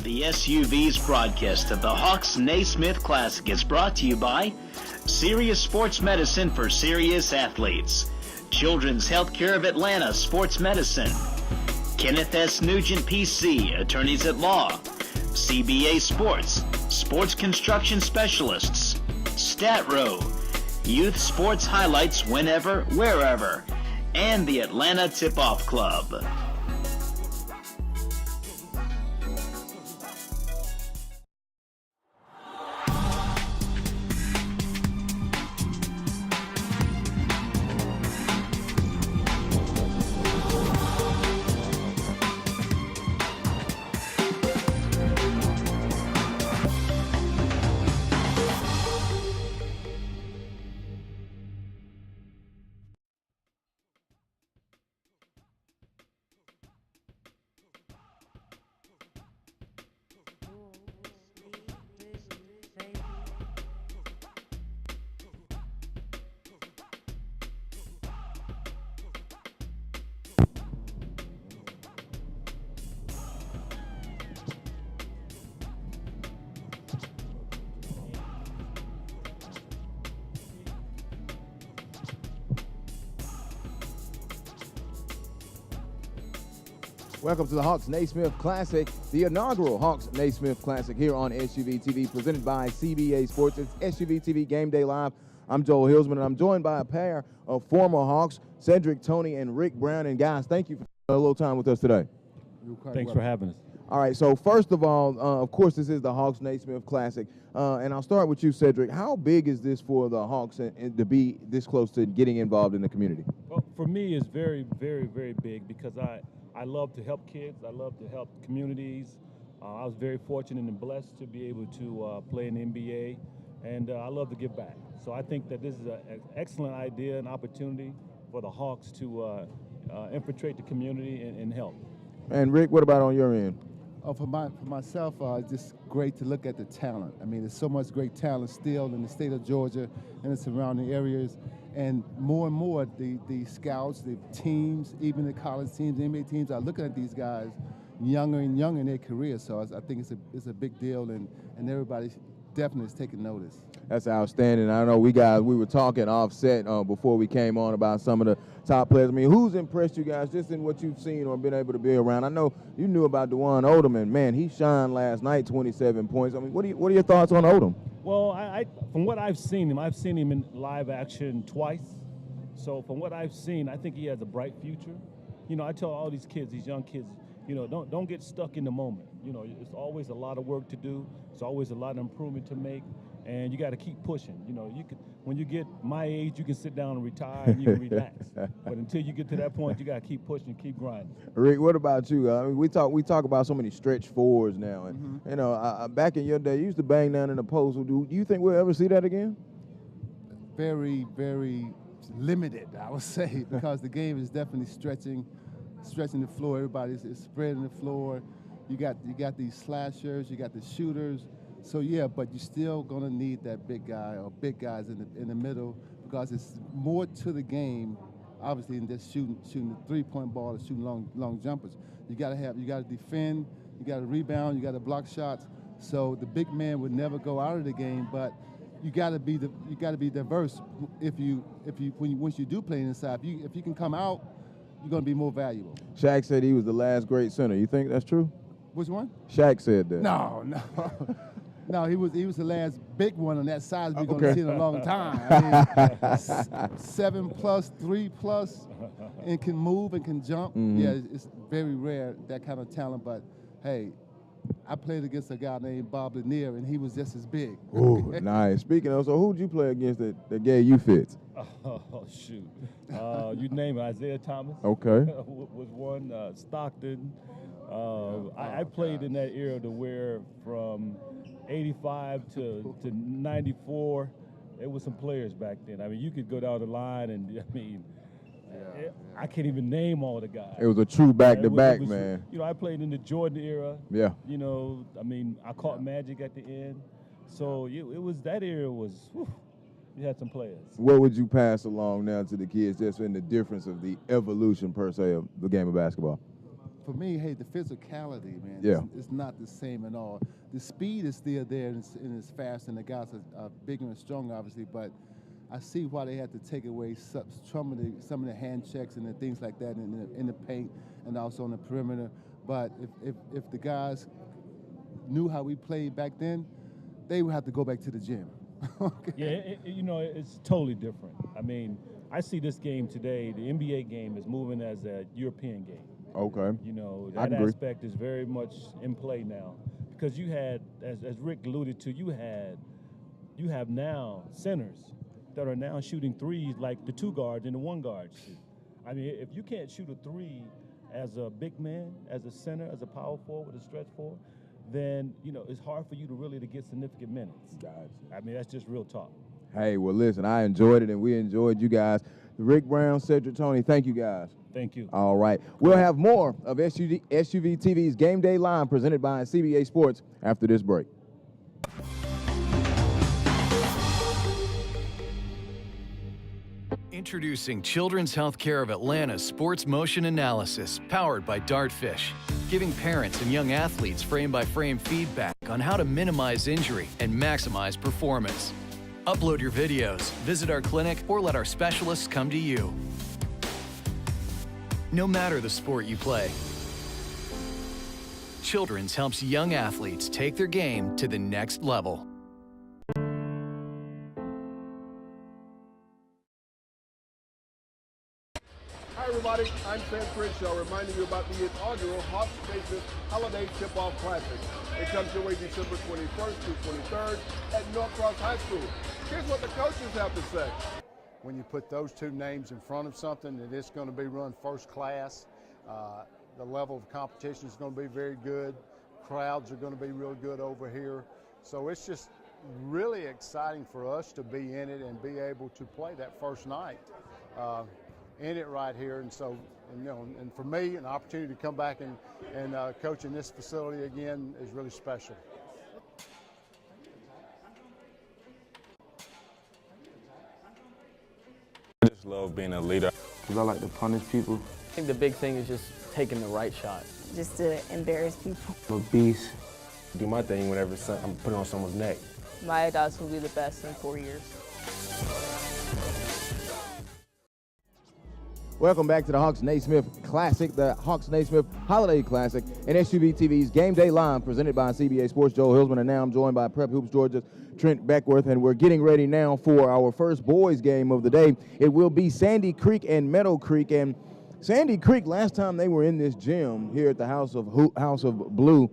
The SUV's broadcast of the Hawks-Naismith Classic is brought to you by Serious Sports Medicine for Serious Athletes, Children's Healthcare of Atlanta Sports Medicine, Kenneth S. Nugent PC, Attorneys at Law, CBA Sports, Sports Construction Specialists, StatRow, Youth Sports Highlights Whenever, Wherever, and the Atlanta Tip-Off Club. Welcome to the Hawks-Naismith Classic, the inaugural Hawks-Naismith Classic here on SUV TV, presented by CBA Sports. It's SUV TV Game Day Live. I'm Joel Hillsman, and I'm joined by a pair of former Hawks, Cedric Toney and Rick Brown. And guys, thank you for a little time with us today. Thanks for having us. All right, so first of all, of course, this is the Hawks-Naismith Classic. And I'll start with you, Cedric. How big is this for the Hawks and to be this close to getting involved in the community? Well, for me, it's very, very, very big because I love to help kids. I love to help communities. I was very fortunate and blessed to be able to play in the NBA, and I love to give back. So I think that this is an excellent idea, an opportunity for the Hawks to infiltrate the community and help. And Rick, what about on your end? For myself, it's just great to look at the talent. I mean, there's so much great talent still in the state of Georgia and the surrounding areas. And more, the scouts, the teams, even the college teams, the NBA teams are looking at these guys younger and younger in their career. So I think it's a big deal, and everybody definitely is taking notice. That's outstanding. I know we were talking offset before we came on about some of the top players. I mean, who's impressed you guys just in what you've seen or been able to be around? I know you knew about DeJuan Odom, and man, he shined last night, 27 points. I mean, what are your thoughts on Odom? Well, I from what I've seen him in live action twice. So from what I've seen, I think he has a bright future. You know, I tell all these kids, these young kids, you know, don't get stuck in the moment. You know, it's always a lot of work to do. It's always a lot of improvement to make, and you got to keep pushing. You know, when you get my age, you can sit down and retire and you can relax. But until you get to that point, you got to keep pushing, keep grinding. Rick, what about you? I mean, we talk about so many stretch fours now, and you know, back in your day, you used to bang down in the post. Do you think we'll ever see that again? Very, very limited, I would say, because the game is definitely stretching the floor. Everybody's spreading the floor. You got these slashers, you got the shooters. So yeah, but you're still gonna need that big guy or big guys in the middle, because it's more to the game, obviously, than just shooting the three-point ball or shooting long jumpers. You gotta defend, you gotta rebound, you gotta block shots. So the big man would never go out of the game, but you gotta be diverse. Once you do play inside, if you can come out, you're gonna be more valuable. Shaq said he was the last great center. You think that's true? Which one? Shaq said that. No. No, he was the last big one on that side we're going to see in a long time. I mean, 7+, 3+, and can move and can jump. Yeah, it's very rare, that kind of talent. But hey, I played against a guy named Bob Lanier, and he was just as big. Oh, nice. Speaking of, so who'd you play against that gave you fits? Oh, shoot. You name it. Isaiah Thomas. Okay. Was one. Stockton. I played in that era to where from 85 to 94, there was some players back then. I mean, you could go down the line, and I mean, I can't even name all the guys. It was a true back-to-back, man. You know, I played in the Jordan era. Yeah. You know, I mean, I caught Magic at the end. So it was, that era was, whew, you had some players. What would you pass along now to the kids just in the difference of the evolution, per se, of the game of basketball? for me, hey, the physicality, man, Yeah. it's not the same at all. The speed is still there and it's fast, and the guys are bigger and stronger, obviously, but I see why they had to take away some of the hand checks and the things like that in the paint and also on the perimeter. But if the guys knew how we played back then, they would have to go back to the gym. Okay. Yeah, it's totally different. I mean, I see this game today, the NBA game is moving as a European game. Okay. That agree. aspect is very much in play now because you had, as Rick alluded to, you have now centers that are now shooting threes like the two guards and the one guard shoot. I mean, if you can't shoot a three as a big man, as a center, as a power forward, a stretch forward, then, it's hard for you to get significant minutes. Gotcha. I mean, that's just real talk. Hey, well, listen, I enjoyed it, and we enjoyed you guys. Rick Brown, Cedric Tony, thank you guys. Thank you. All right. We'll have more of SUV TV's Game Day Live presented by CBA Sports after this break. Introducing Children's Healthcare of Atlanta's Sports Motion Analysis, powered by Dartfish, giving parents and young athletes frame-by-frame feedback on how to minimize injury and maximize performance. Upload your videos, visit our clinic, or let our specialists come to you. No matter the sport you play, Children's helps young athletes take their game to the next level. Hi everybody, I'm Sam Crenshaw reminding you about the inaugural Hawks-Naismith Holiday Tip-Off Classic. It comes your way December 21st through 23rd at Norcross High School. Here's what the coaches have to say. When you put those two names in front of something, that it's going to be run first class. The level of competition is going to be very good. Crowds are going to be real good over here. So it's just really exciting for us to be in it and be able to play that first night in it right here. And so, and for me, an opportunity to come back and coach in this facility again is really special. I just love being a leader. Because I like to punish people. I think the big thing is just taking the right shot. Just to embarrass people. I'm a beast. Do my thing whenever I'm putting on someone's neck. My adults will be the best in 4 years. Welcome back to the Hawks-Naismith Classic, the Hawks-Naismith Holiday Classic, and SUV TV's Game Day Live presented by CBA Sports. Joel Hilsman, and now I'm joined by Prep Hoops Georgia's Trent Beckworth, and we're getting ready now for our first boys game of the day. It will be Sandy Creek and Meadowcreek, and Sandy Creek, last time they were in this gym here at the House of Blue,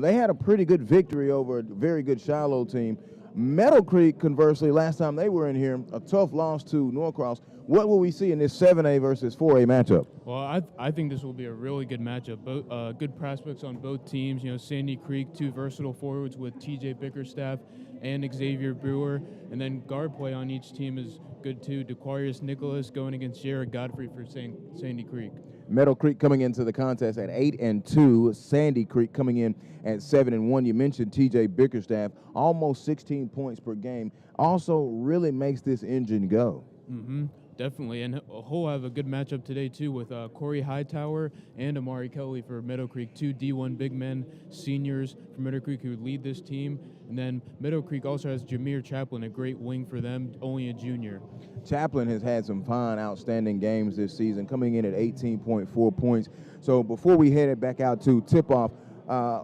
they had a pretty good victory over a very good Shiloh team. Meadowcreek, conversely, last time they were in here, a tough loss to Norcross. What will we see in this 7A versus 4A matchup? Well, I think this will be a really good matchup. Both good prospects on both teams. Sandy Creek, two versatile forwards with TJ Bickerstaff and Xavier Brewer, and then guard play on each team is good too. DeQuarius Nicholas going against Jared Godfrey for Sandy Creek. Meadowcreek coming into the contest at 8-2. Sandy Creek coming in at 7-1. You mentioned TJ Bickerstaff, almost 16 points per game. Also really makes this engine go. Mm-hmm. Definitely, and he'll have a good matchup today, too, with Corey Hightower and Amari Kelly for Meadowcreek, two D1 big men, seniors for Meadowcreek who lead this team. And then Meadowcreek also has Jameer Chaplin, a great wing for them, only a junior. Chaplin has had some fine, outstanding games this season, coming in at 18.4 points. So before we head back out to tip-off,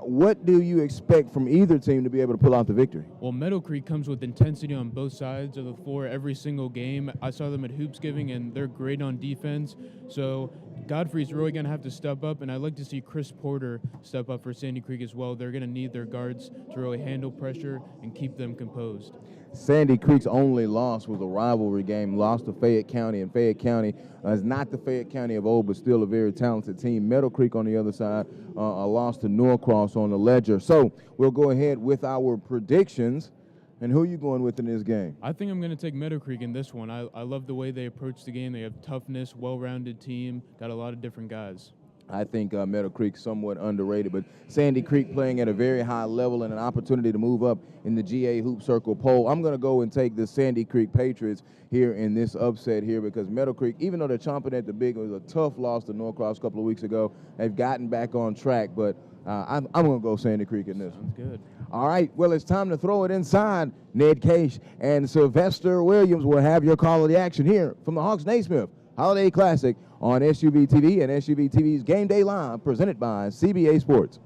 what do you expect from either team to be able to pull out the victory? Well, Meadowcreek comes with intensity on both sides of the floor every single game. I saw them at Hoopsgiving, and they're great on defense. So Godfrey's really going to have to step up, and I'd like to see Chris Porter step up for Sandy Creek as well. They're going to need their guards to really handle pressure and keep them composed. Sandy Creek's only loss was a rivalry game, lost to Fayette County, and Fayette County is not the Fayette County of old, but still a very talented team. Meadowcreek on the other side, a loss to Norcross on the ledger. So we'll go ahead with our predictions. And who are you going with in this game? I think I'm going to take Meadowcreek in this one. I love the way they approach the game. They have toughness, well-rounded team, got a lot of different guys. I think Meadowcreek somewhat underrated, but Sandy Creek playing at a very high level and an opportunity to move up in the GA Hoop Circle poll. I'm going to go and take the Sandy Creek Patriots here in this upset here because Meadowcreek, even though they're chomping at the bit, it was a tough loss to Norcross a couple of weeks ago. They've gotten back on track, but I'm going to go Sandy Creek in this one. Good. All right, well, it's time to throw it inside. Ned Case and Sylvester Williams will have your call of the action here from the Hawks-Naismith Holiday Classic on SUV TV and SUV TV's Game Day Live, presented by CBA Sports.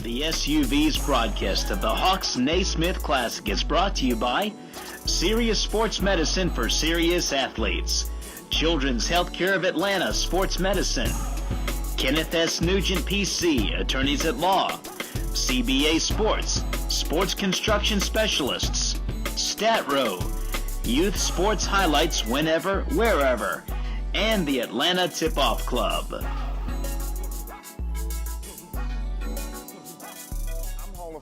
The SUV's broadcast of the Hawks-Naismith Classic is brought to you by Serious Sports Medicine for Serious Athletes, Children's Healthcare of Atlanta Sports Medicine, Kenneth S. Nugent PC, Attorneys at Law, CBA Sports, Sports Construction Specialists, StatRow, Youth Sports Highlights whenever, wherever, and the Atlanta Tip-Off Club.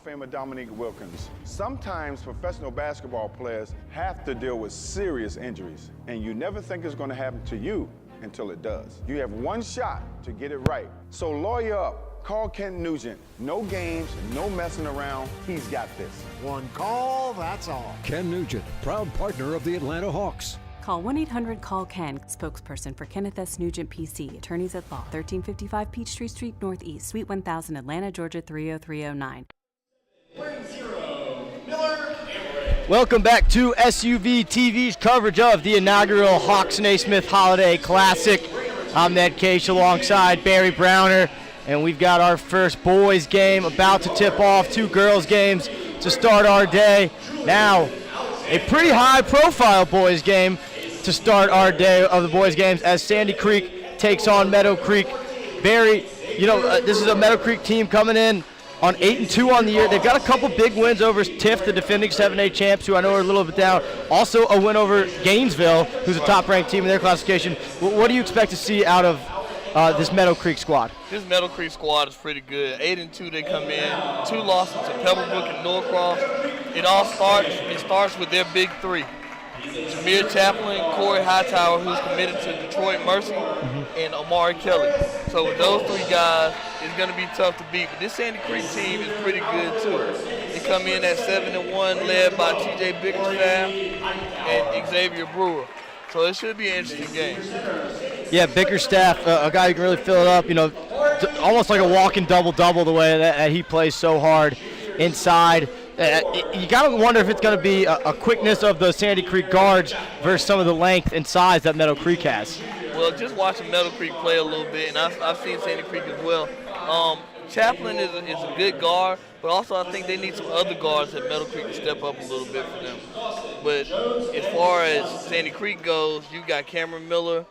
Famer Dominique Wilkins. Sometimes professional basketball players have to deal with serious injuries, and you never think it's going to happen to you until it does. You have one shot to get it right. So lawyer up. Call Ken Nugent. No games, no messing around. He's got this. One call, that's all. Ken Nugent, proud partner of the Atlanta Hawks. Call 1-800-CALL-KEN, spokesperson for Kenneth S. Nugent PC, Attorneys at Law, 1355 Peachtree Street Northeast, Suite 1000, Atlanta, Georgia 30309. Welcome back to SUV TV's coverage of the inaugural Hawks-Naismith Holiday Classic. I'm Ned Case alongside Barry Browner, and we've got our first boys game about to tip off, 2 girls games to start our day. Now, a pretty high-profile boys game to start our day of the boys games as Sandy Creek takes on Meadowcreek. Barry, this is a Meadowcreek team coming in on 8-2 on the year. They've got a couple big wins over Tiff, the defending 7A champs, who I know are a little bit down. Also a win over Gainesville, who's a top-ranked team in their classification. What do you expect to see out of this Meadowcreek squad? This Meadowcreek squad is pretty good. 8-2 they come in. 2 losses to Pebblebrook and Norcross. It starts with their big 3. Jameer Chaplin, Corey Hightower, who's committed to Detroit Mercy, and Amari Kelly. So with those 3 guys, it's going to be tough to beat. But this Sandy Creek team is pretty good, too. They come in at 7-1, led by T.J. Bickerstaff and Xavier Brewer. So it should be an interesting game. Yeah, Bickerstaff, a guy who can really fill it up, almost like a walking double-double the way that he plays so hard inside. You got to wonder if it's going to be a quickness of the Sandy Creek guards versus some of the length and size that Meadowcreek has. Well, just watching Meadowcreek play a little bit, and I've seen Sandy Creek as well. Chaplin is a good guard, but also I think they need some other guards at Meadowcreek to step up a little bit for them. But as far as Sandy Creek goes, you got Cameron Miller,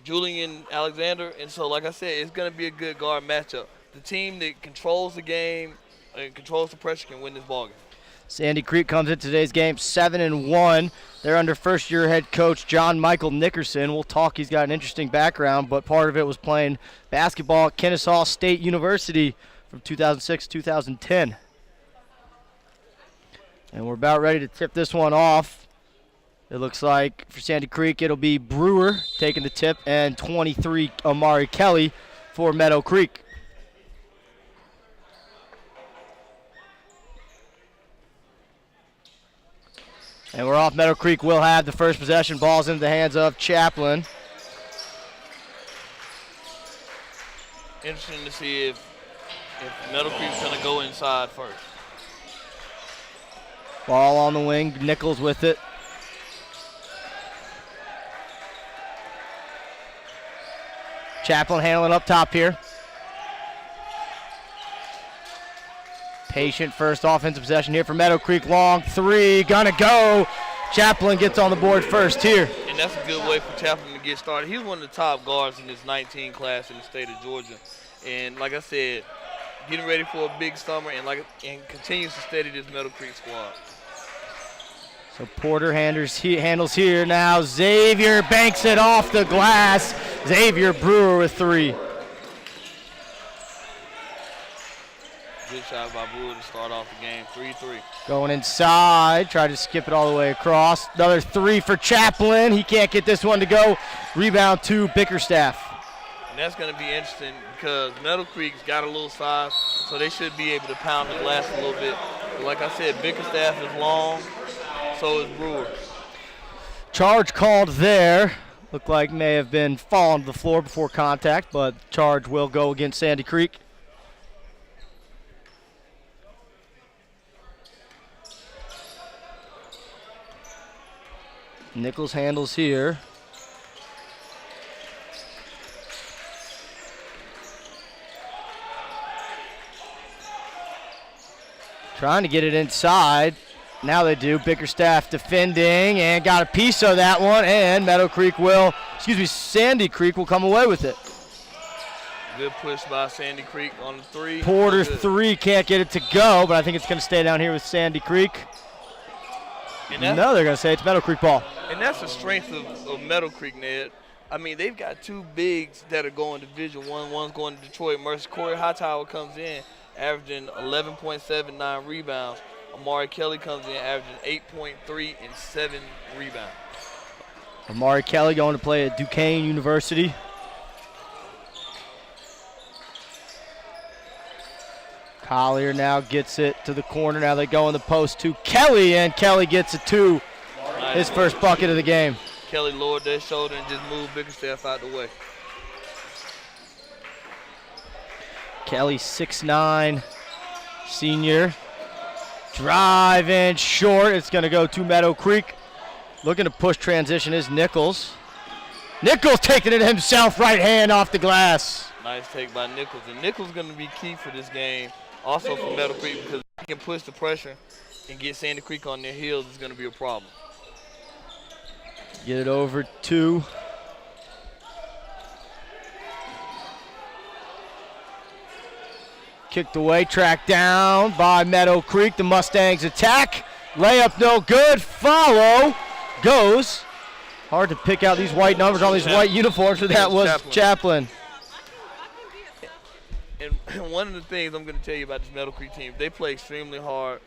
Julian Alexander, and so like I said, it's going to be a good guard matchup. The team that controls the game and controls the pressure can win this ballgame. Sandy Creek comes into today's game 7-1. They're under first-year head coach John Michael Nickerson. We'll talk. He's got an interesting background, but part of it was playing basketball at Kennesaw State University from 2006 to 2010. And we're about ready to tip this one off. It looks like for Sandy Creek it'll be Brewer taking the tip and 23 Amari Kelly for Meadowcreek. And we're off. Meadowcreek will have the first possession. Ball's into the hands of Chaplin. Interesting to see if Meadowcreek's going to go inside first. Ball on the wing. Nichols with it. Chaplin handling up top here. Patient first offensive possession here for Meadowcreek. Long 3, gonna go. Chaplin gets on the board first here. And that's a good way for Chaplin to get started. He's one of the top guards in this 19 class in the state of Georgia. And like I said, getting ready for a big summer and continues to steady this Meadowcreek squad. So Porter handles here now. Xavier banks it off the glass. Xavier Brewer with 3. Good shot by Brewer to start off the game, 3-3. Going inside, try to skip it all the way across. Another 3 for Chaplin. He can't get this one to go. Rebound to Bickerstaff. And that's going to be interesting because Meadowcreek's got a little size, so they should be able to pound the glass a little bit. But like I said, Bickerstaff is long, so is Brewer. Charge called there. Looked like may have been falling to the floor before contact, but charge will go against Sandy Creek. Nichols handles here. Trying to get it inside. Now they do. Bickerstaff defending and got a piece of that one, and Sandy Creek will come away with it. Good push by Sandy Creek on the 3. Porter 3 can't get it to go, but I think it's going to stay down here with Sandy Creek. No, they're going to say it's Meadowcreek ball. And that's the strength of Meadowcreek, Ned. I mean, they've got 2 bigs that are going Division I. One's going to Detroit Mercy. Corey Hightower comes in, averaging 11.79 rebounds. Amari Kelly comes in, averaging 8.3 and 7 rebounds. Amari Kelly going to play at Duquesne University. Collier now gets it to the corner. Now they go in the post to Kelly, and Kelly gets it to his first bucket of the game. Kelly lowered their shoulder and just moved Bickerstaff out the way. Kelly, 6'9", senior. Drive in short. It's going to go to Meadowcreek. Looking to push transition is Nichols. Nichols taking it himself, right hand off the glass. Nice take by Nichols. And Nichols is going to be key for this game, also for Meadowcreek, because if he can push the pressure and get Sandy Creek on their heels, it's going to be a problem. Get it over to kicked away, tracked down by Meadowcreek. The Mustangs attack. Layup no good. Follow goes. Hard to pick out these white numbers on these white uniforms, but that was Chaplin. And one of the things I'm going to tell you about this Meadowcreek team, they play extremely hard.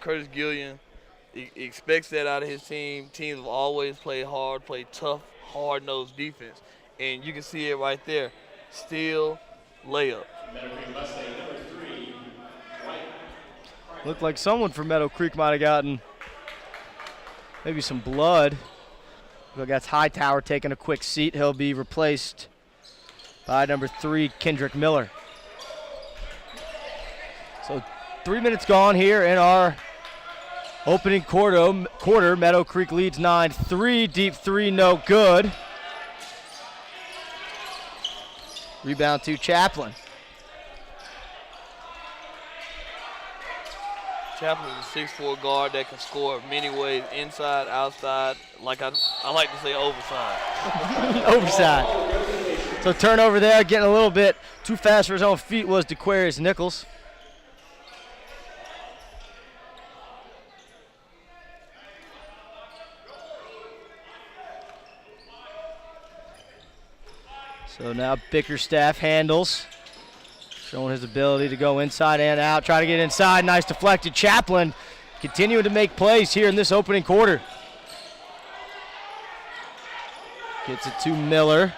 Curtis Gillian expects that out of his team. Teams have always played hard, play tough, hard-nosed defense. And you can see it right there. Steal, layup. Looked like someone from Meadowcreek might have gotten maybe some blood. Look, that's Hightower taking a quick seat. He'll be replaced by number 3, Kendrick Miller. So 3 minutes gone here in our opening quarter. Meadowcreek leads 9-3. Deep 3, no good. Rebound to Chaplin. Chaplin is a 6'4" guard that can score many ways, inside, outside, like I like to say overside. Overside. So turnover there, getting a little bit too fast for his own feet was DeQuarius Nichols. So now Bickerstaff handles. Showing his ability to go inside and out. Try to get inside. Nice deflected. Chaplin continuing to make plays here in this opening quarter. Gets it to Miller.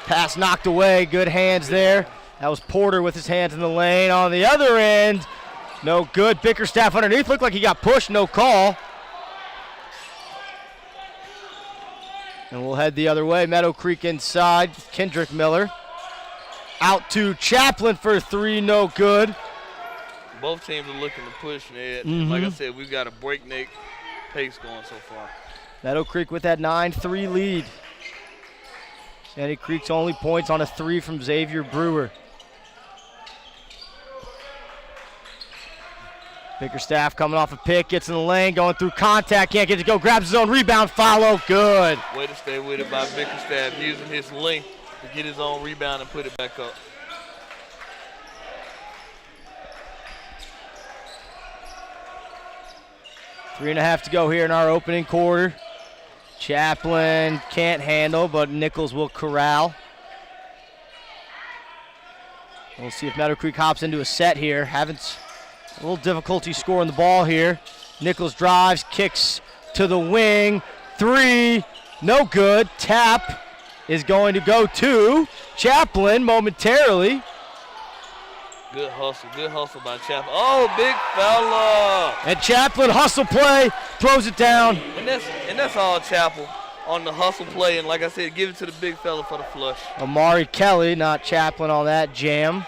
Pass knocked away. Good hands there. That was Porter with his hands in the lane. On the other end, no good. Bickerstaff underneath. Looked like he got pushed. No call. And we'll head the other way. Meadowcreek inside. Kendrick Miller. Out to Chaplin for 3, no good. Both teams are looking to push, Ned. Like I said, we've got a breakneck pace going so far. Meadowcreek with that 9-3 lead. Sandy Creek's only points on a 3 from Xavier Brewer. Bickerstaff coming off a pick, gets in the lane, going through contact, can't get it to go, grabs his own rebound, follow, good. Way to stay with it by Bickerstaff, using his length to get his own rebound and put it back up. 3.5 to go here in our opening quarter. Chaplin can't handle, but Nichols will corral. We'll see if Meadowcreek hops into a set here. Having a little difficulty scoring the ball here. Nichols drives, kicks to the wing. 3, no good. Tap is going to go to Chaplin momentarily. Good hustle by Chaplin. Oh, big fella. And Chaplin, hustle play, throws it down. And that's all Chaplin on the hustle play. And like I said, give it to the big fella for the flush. Amari Kelly, not Chaplin on that jam.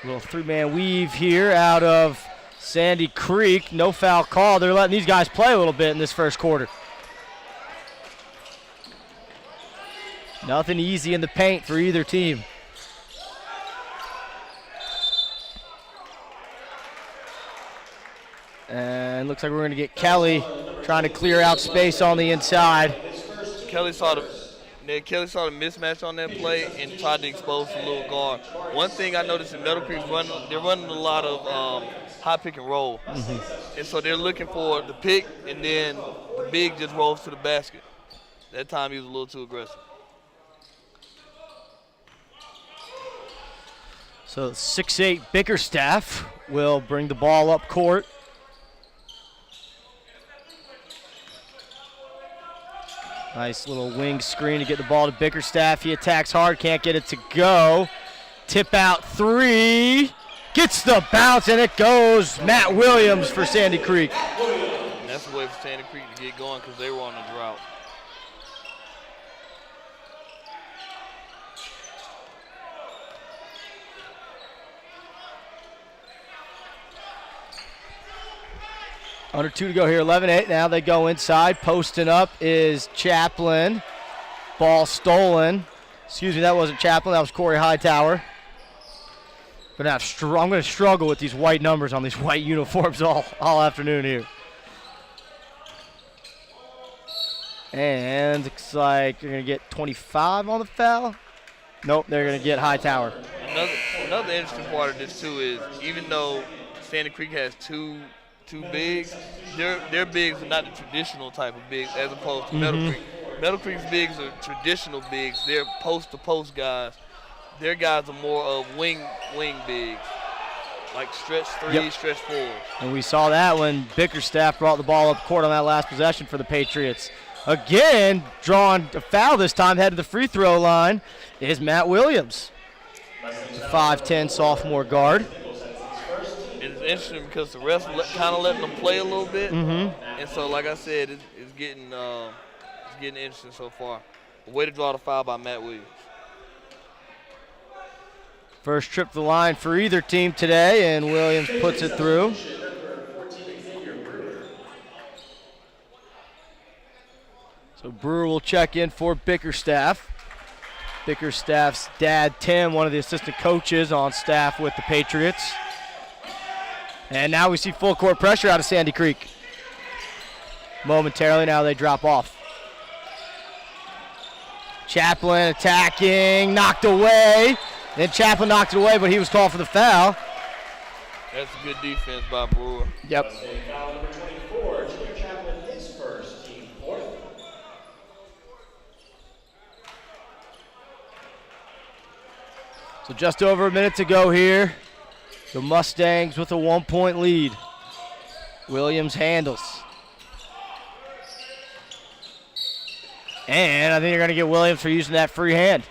Little 3-man weave here out of Sandy Creek. No foul call. They're letting these guys play a little bit in this first quarter. Nothing easy in the paint for either team. And looks like we're going to get Kelly trying to clear out space on the inside. Kelly saw the mismatch on that play and tried to expose the little guard. One thing I noticed in Meadowcreek, they're running a lot of high pick and roll. And so they're looking for the pick, and then the big just rolls to the basket. That time he was a little too aggressive. So 6'8" Bickerstaff will bring the ball up court. Nice little wing screen to get the ball to Bickerstaff. He attacks hard, can't get it to go. Tip out 3, gets the bounce, and it goes. Matt Williams for Sandy Creek. And that's the way for Sandy Creek to get going because they were on a drought. Under 2 to go here, 11-8. Now they go inside. Posting up is Chaplin. Ball stolen. Excuse me, that wasn't Chaplin. That was Corey Hightower. I'm going to struggle with these white numbers on these white uniforms all afternoon here. And looks like you're going to get 25 on the foul. Nope, they're going to get Hightower. Another interesting part of this, too, is even though Sandy Creek has two bigs, their bigs are not the traditional type of bigs as opposed to Meadowcreek. Meadowcreek's bigs are traditional bigs. They're post-to-post guys. Their guys are more of wing bigs, like stretch 3, stretch 4. And we saw that when Bickerstaff brought the ball up court on that last possession for the Patriots. Again, drawing a foul this time, headed to the free throw line, is Matt Williams, the 5'10" sophomore guard. It's interesting because the refs kind of letting them play a little bit, and so like I said, it's getting interesting so far. Way to draw the foul by Matt Williams. First trip to the line for either team today, and Williams puts it through. So Brewer will check in for Bickerstaff. Bickerstaff's dad, Tim, one of the assistant coaches on staff with the Patriots. And now we see full court pressure out of Sandy Creek. Momentarily now they drop off. Chaplin attacking, knocked away. Then Chaplin knocked it away, but he was called for the foul. That's a good defense by Brewer. Yep. Foul number 24, Junior Chaplin, his first, team fourth. So just over a minute to go here. The Mustangs with a 1-point lead. Williams handles. And I think you're going to get Williams for using that free hand.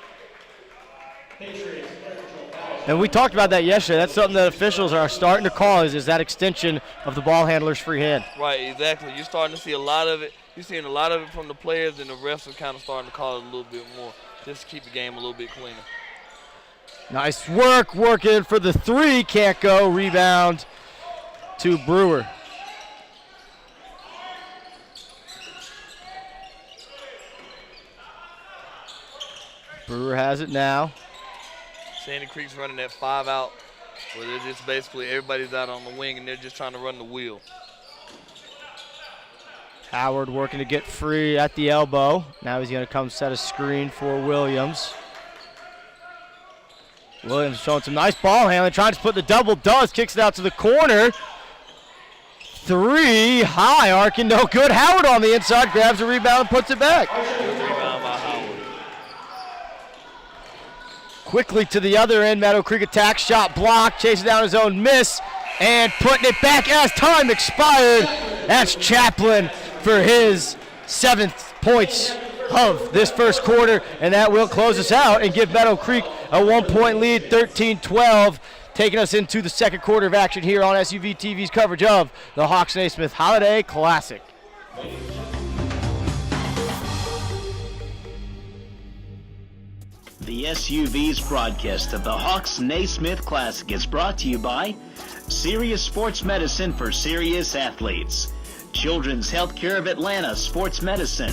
And we talked about that yesterday. That's something that officials are starting to call is that extension of the ball handler's free hand. Right, exactly. You're starting to see a lot of it. You're seeing a lot of it from the players, and the refs are kind of starting to call it a little bit more just to keep the game a little bit cleaner. Nice work, working for the 3, can't go. Rebound to Brewer. Brewer has it now. Sandy Creek's running that 5 out where they're just basically everybody's out on the wing and they're just trying to run the wheel. Howard working to get free at the elbow. Now he's going to come set a screen for Williams. Williams showing some nice ball handling, trying to put the double, kicks it out to the corner. 3, high arcing, no good. Howard on the inside, grabs the rebound and puts it back. Good rebound by Howard. Quickly to the other end, Meadowcreek attack, shot blocked, chasing down his own miss, and putting it back as time expired. That's Chaplin for his 7th points of this first quarter, and that will close us out and give Meadowcreek a 1-point lead, 13-12, taking us into the second quarter of action here on SUV TV's coverage of the Hawks-Naismith Holiday Classic. The SUV's broadcast of the Hawks-Naismith Classic is brought to you by Serious Sports Medicine for Serious Athletes, Children's Healthcare of Atlanta Sports Medicine,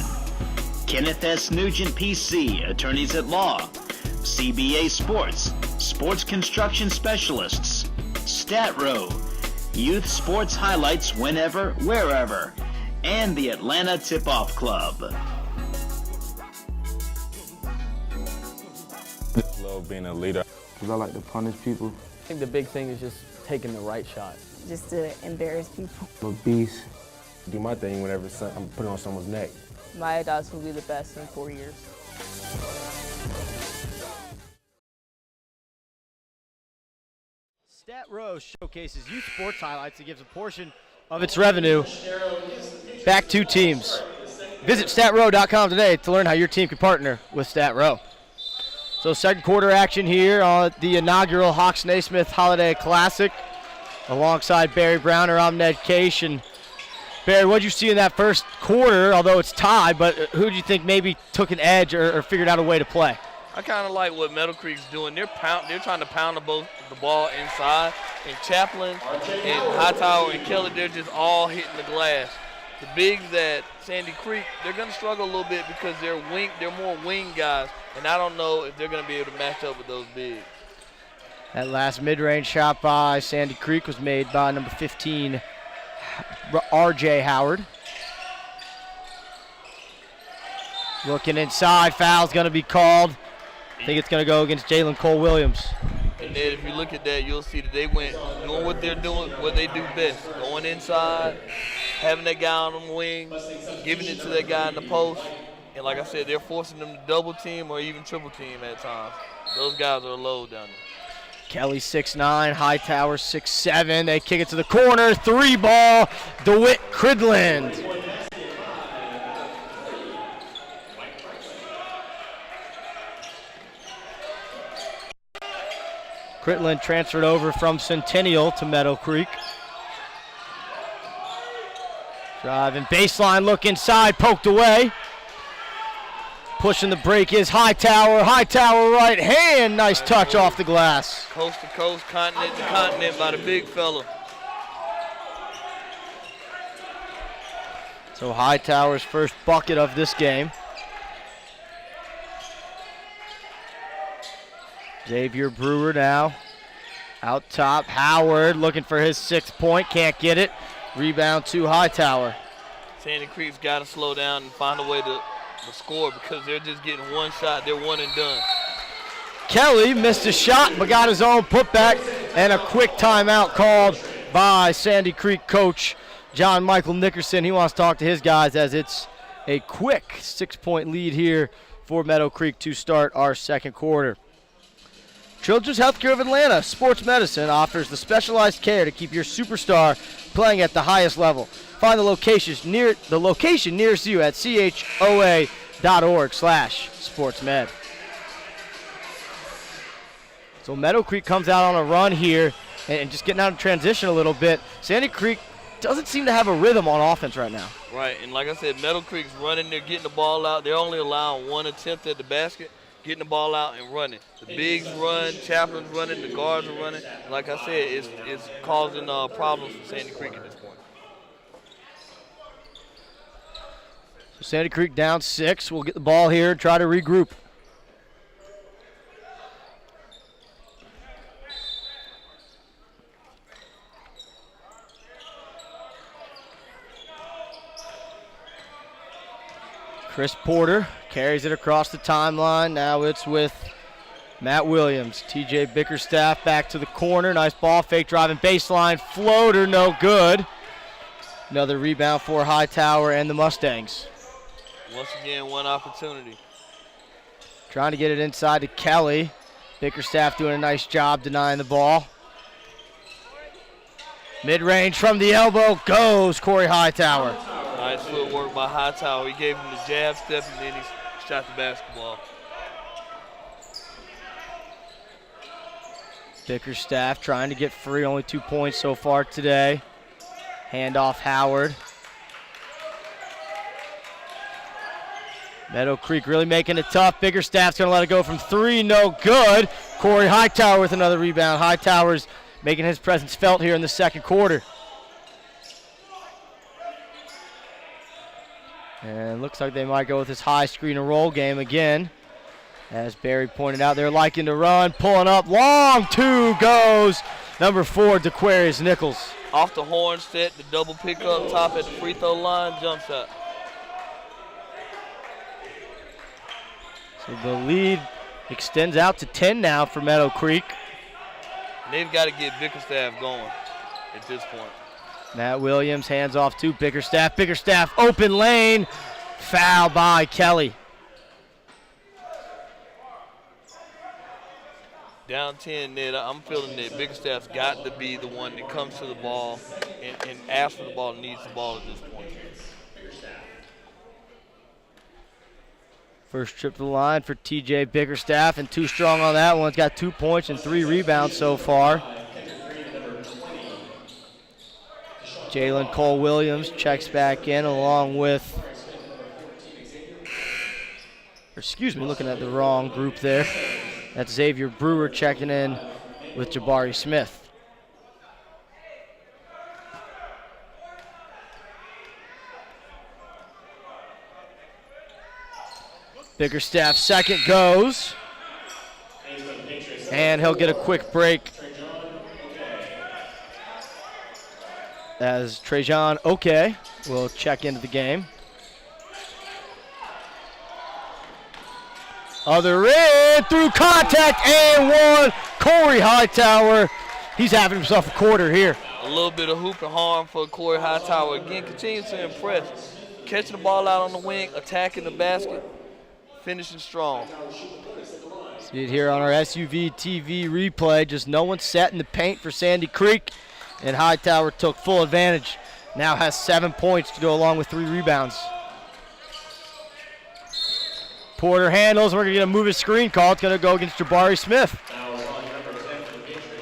Kenneth S. Nugent PC, Attorneys at Law, CBA Sports, Sports Construction Specialists, StatRow, Youth Sports Highlights Whenever, Wherever, and the Atlanta Tip-Off Club. I just love being a leader. Because I like to punish people. I think the big thing is just taking the right shot. Just to embarrass people. I'm a beast. Do my thing whenever I'm putting on someone's neck. My adults will be the best in 4 years. StatRow showcases youth sports highlights and gives a portion of its revenue back to teams. Visit statrow.com today to learn how your team can partner with StatRow. So second quarter action here on the inaugural Hawks-Naismith Holiday Classic. Alongside Barry Browner, I'm Ned Case. And Barry, what did you see in that first quarter, although it's tied, but who do you think maybe took an edge or figured out a way to play? I kind of like what Meadowcreek's doing. They're trying to pound the ball inside. And Chaplin and Hightower and Kelly, they're just all hitting the glass. The bigs at Sandy Creek, they're going to struggle a little bit because they're more wing guys, and I don't know if they're going to be able to match up with those bigs. That last mid-range shot by Sandy Creek was made by number 15, R.J. Howard. Looking inside, foul's going to be called. I think it's going to go against Jalen Cole-Williams. And then if you look at that, you'll see that they went doing what they're doing, what they do best, going inside, having that guy on the wing, giving it to that guy in the post. And like I said, they're forcing them to double team or even triple team at times. Those guys are low down there. Kelly 6'9", Hightower 6'7". They kick it to the corner. 3-ball, DeWitt Cridland. Cridland transferred over from Centennial to Meadowcreek. Driving baseline, look inside, poked away. Pushing the break is Hightower. Hightower right hand, nice touch off the glass. Coast to coast, continent to continent by the big fella. So Hightower's first bucket of this game. Xavier Brewer now out top. Howard looking for his 6th point, can't get it. Rebound to Hightower. Sandy Creek's got to slow down and find a way to score because they're just getting one shot. They're one and done. Kelly missed a shot but got his own putback, and a quick timeout called by Sandy Creek coach John Michael Nickerson. He wants to talk to his guys as it's a quick 6-point lead here for Meadowcreek to start our second quarter. Children's Healthcare of Atlanta Sports Medicine offers the specialized care to keep your superstar playing at the highest level. Find the location nearest you at choa.org/sportsmed. So Meadowcreek comes out on a run here and just getting out of transition a little bit. Sandy Creek doesn't seem to have a rhythm on offense right now. Right, and like I said, Meadowcreek's running, they're getting the ball out. They're only allowing one attempt at the basket, getting the ball out and running. The bigs run, Chaplin's running, the guards are running. And like I said, it's causing problems for Sandy Creek at this point. So Sandy Creek down 6. We'll get the ball here and try to regroup. Chris Porter carries it across the timeline. Now it's with Matt Williams, TJ Bickerstaff back to the corner. Nice ball fake, driving baseline, floater, no good. Another rebound for Hightower and the Mustangs. Once again, one opportunity. Trying to get it inside to Kelly. Bickerstaff doing a nice job denying the ball. Mid-range from the elbow goes Corey Hightower. Nice footwork by Hightower. He gave him the jab step and then he shot the basketball. Bickerstaff trying to get free, only 2 points so far today. Handoff Howard. Meadowcreek really making it tough. Bickerstaff's going to let it go from 3, no good. Corey Hightower with another rebound. Hightower's making his presence felt here in the second quarter. And looks like they might go with this high screen and roll game again. As Barry pointed out, they're liking to run, pulling up, long 2 goes. Number 4, DeQuarius Nichols. Off the horn set, the double pick up top at the free throw line, jump shot. So the lead extends out to 10 now for Meadowcreek. They've got to get Bickerstaff going at this point. Matt Williams hands off to Bickerstaff. Bickerstaff open lane, foul by Kelly. Down 10, Ned, I'm feeling that Bickerstaff's got to be the one that comes to the ball and asks for the ball, needs the ball at this point. First trip to the line for TJ Bickerstaff, and too strong on that one. He's got 2 points and 3 rebounds so far. Jalen Cole Williams checks back in along with, looking at the wrong group there. That's Xavier Brewer checking in with Jabari Smith. Bickerstaff second goes. And he'll get a quick break as Trajan will check into the game. Other end, through contact, and one. Corey Hightower, he's having himself a quarter here. A little bit of hoop and harm for Corey Hightower. Again, continues to impress. Catching the ball out on the wing, attacking the basket, finishing strong. See it here on our SUV TV replay. Just no one set in the paint for Sandy Creek, and Hightower took full advantage. Now has 7 points to go along with 3 rebounds. Porter handles. We're going to get a move his screen call. It's going to go against Jabari Smith.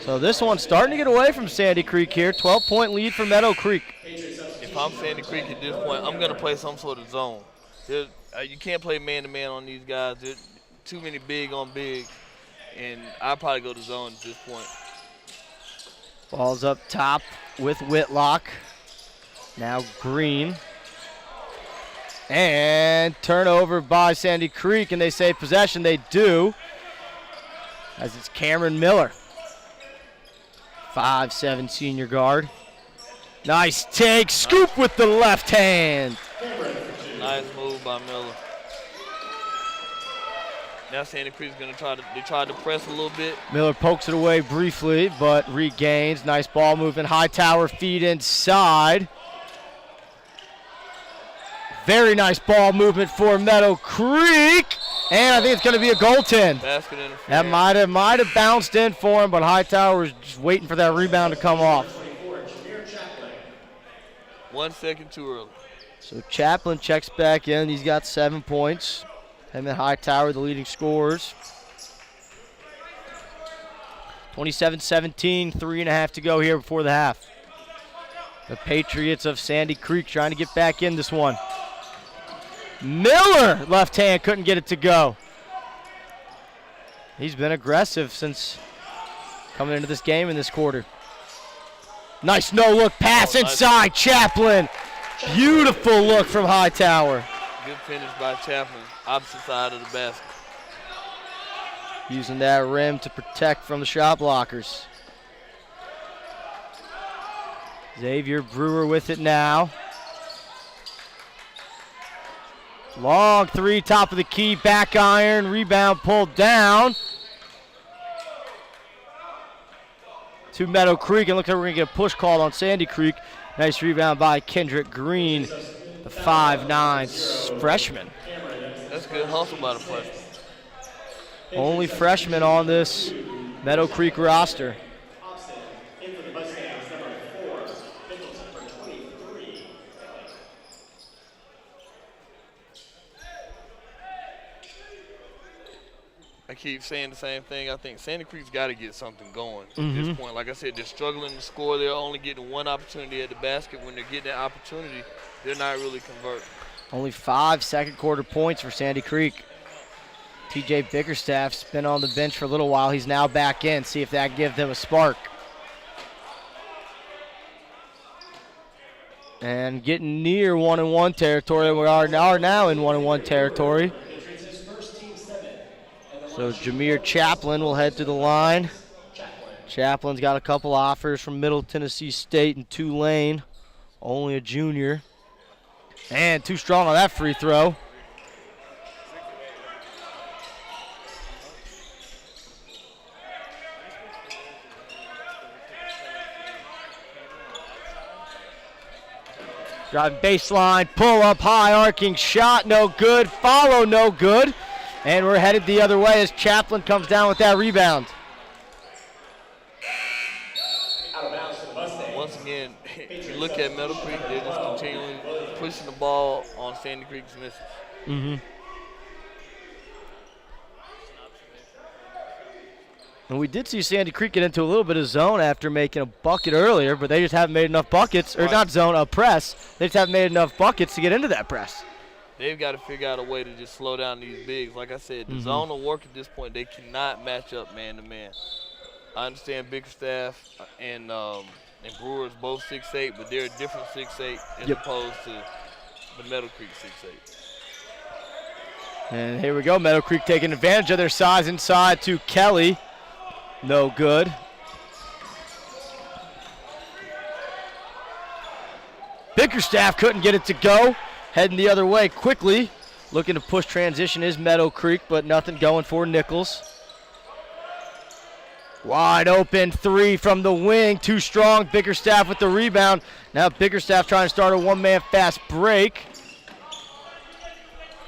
So this one's starting to get away from Sandy Creek here. 12-point lead for Meadowcreek. If I'm Sandy Creek at this point, I'm going to play some sort of zone. You can't play man-to-man on these guys. There's too many big on big, and I'll probably go to zone at this point. Ball's up top with Whitlock. Now Green. And turnover by Sandy Creek, and they say possession. They do, as it's Cameron Miller. 5'7" senior guard. Nice take, scoop with the left hand. Nice move by Miller. Now Sandy Creek's going to try to press a little bit. Miller pokes it away briefly, but regains. Nice ball movement. Hightower feed inside. Very nice ball movement for Meadowcreek. And I think it's going to be a goaltend. Basket interference. That might have bounced in for him, but Hightower was just waiting for that rebound to come off. 1 second too early. So Chaplin checks back in. He's got 7 points. Him and Hightower, the leading scorers. 27-17, 3.5 to go here before the half. The Patriots of Sandy Creek trying to get back in this one. Miller, left hand, couldn't get it to go. He's been aggressive since coming into this game in this quarter. Nice no-look pass inside, Chaplin. Beautiful look from Hightower. Good finish by Chaplin, opposite side of the basket. Using that rim to protect from the shot blockers. Xavier Brewer with it now. Long three, top of the key, back iron, rebound pulled down. to Meadowcreek, and looks like we're going to get a push called on Sandy Creek. Nice rebound by Kendrick Green, the 5'9" freshman. That's good hustle by the freshman. Only freshman on this Meadowcreek roster. I keep saying the same thing. I think Sandy Creek's got to get something going at this point. Like I said, they're struggling to score. They're only getting one opportunity at the basket. When they're getting that opportunity, they're not really converting. Only 5 second quarter points for Sandy Creek. TJ Bickerstaff's been on the bench for a little while. He's now back in. See if that gives them a spark. And getting near 1-1 territory. We are now in 1-1 territory. So Jameer Chaplin will head to the line. Chaplin's got a couple offers from Middle Tennessee State and Tulane. Only a junior. And too strong on that free throw. Driving baseline, pull up high, arcing shot, no good. Follow, no good. And we're headed the other way as Chaplin comes down with that rebound. Once again, if you look at Meadowcreek, they're just continually pushing the ball on Sandy Creek's misses. And we did see Sandy Creek get into a little bit of zone after making a bucket earlier, but they just haven't made enough buckets, or not zone, a press. They just haven't made enough buckets to get into that press. They've got to figure out a way to just slow down these bigs. Like I said, the zone will work at this point. They cannot match up man-to-man. I understand Bickerstaff and Brewers both 6'8", but they're a different 6'8" as opposed to the Meadowcreek 6'8". And here we go, Meadowcreek taking advantage of their size inside to Kelly. No good. Bickerstaff couldn't get it to go. Heading the other way quickly. Looking to push transition is Meadowcreek, but nothing going for Nichols. Wide open three from the wing. Too strong. Bickerstaff with the rebound. Now Bickerstaff trying to start a one-man fast break.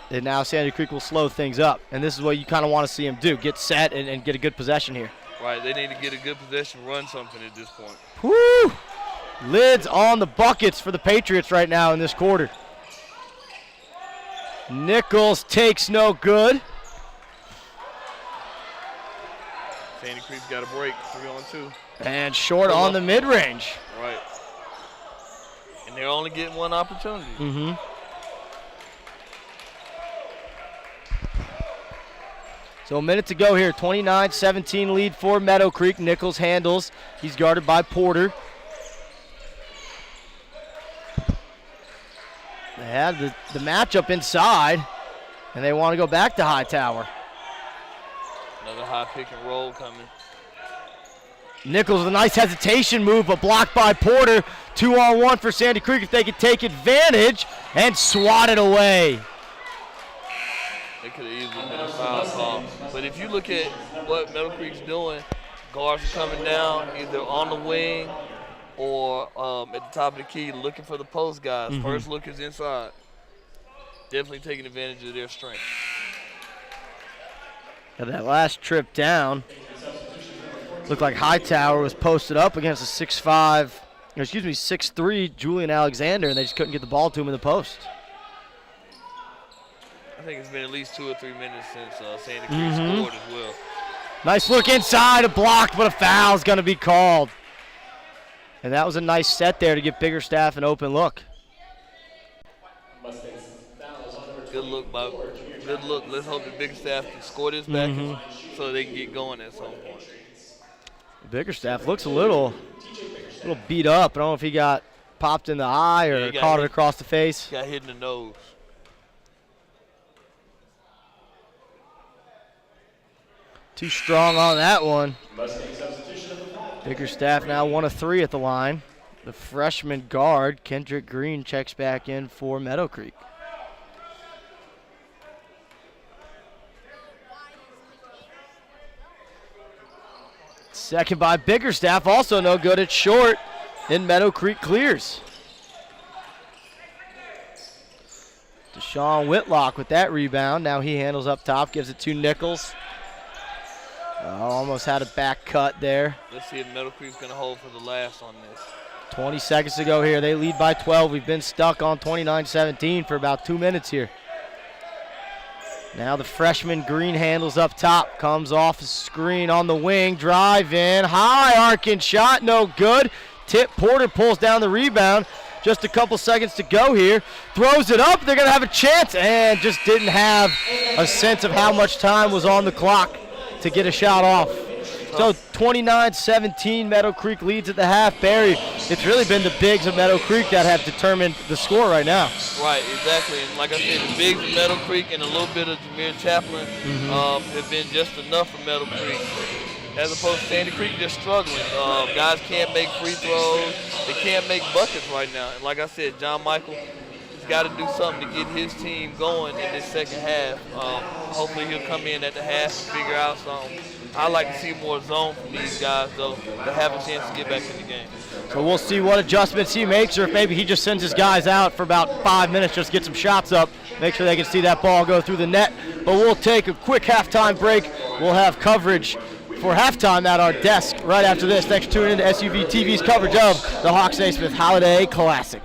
And now Sandy Creek will slow things up. And this is what you kind of want to see him do. Get set and get a good possession here. Right, they need to get a good possession, run something at this point. Woo! Lids on the buckets for the Patriots right now in this quarter. Nichols takes no good. Sandy Creek's got a break, 3-on-2. And short on the mid-range. Right. And they're only getting one opportunity. So a minute to go here. 29-17 lead for Meadowcreek. Nichols handles. He's guarded by Porter. They have the matchup inside, and they want to go back to Hightower. Another high pick and roll coming. Nichols with a nice hesitation move, but blocked by Porter. 2-on-1 for Sandy Creek if they could take advantage and swat it away. It could have easily been a foul call. But if you look at what Meadowcreek's doing, guards are coming down either on the wing or at the top of the key looking for the post guys. First look is inside. Definitely taking advantage of their strength. Got that last trip down. Looked like Hightower was posted up against a 6'3" Julian Alexander, and they just couldn't get the ball to him in the post. I think it's been at least 2 or 3 minutes since Sandy Creek scored as well. Nice look inside, a block, but a foul is going to be called. And that was a nice set there to give Bickerstaff an open look. Good look, Bob. Good look. Let's hope that Bickerstaff can score this back so they can get going at some point. Bickerstaff looks a little beat up. I don't know if he got popped in the eye or caught it across the face. Got hit in the nose. Too strong on that one. Bickerstaff now 1 of 3 at the line. The freshman guard, Kendrick Green, checks back in for Meadowcreek. Second by Bickerstaff, also no good. It's short, and Meadowcreek clears. Deshaun Whitlock with that rebound. Now he handles up top, gives it to Nichols. Almost had a back cut there. Let's see if Meadowcreek's going to hold for the last on this. 20 seconds to go here. They lead by 12. We've been stuck on 29-17 for about 2 minutes here. Now the freshman Green handles up top. Comes off a screen on the wing. Drive in. High arcing shot. No good. Tip Porter pulls down the rebound. Just a couple seconds to go here. Throws it up. They're going to have a chance and just didn't have a sense of how much time was on the clock to get a shot off. So 29-17, Meadowcreek leads at the half. Barry, it's really been the bigs of Meadowcreek that have determined the score right now. Right, exactly. And like I said, the bigs of Meadowcreek and a little bit of Jameer Chaplin have been just enough for Meadowcreek. As opposed to Sandy Creek just struggling. Guys can't make free throws. They can't make buckets right now. And like I said, John Michael has got to do something to get his team going in this second half. Hopefully he'll come in at the half and figure out something. I like to see more zone from these guys, though, to have a chance to get back in the game. So we'll see what adjustments he makes, or if maybe he just sends his guys out for about 5 minutes just to get some shots up, make sure they can see that ball go through the net. But we'll take a quick halftime break. We'll have coverage for halftime at our desk right after this. Thanks for tuning in to SUV TV's coverage of the Hawks-Naismith Holiday Classic.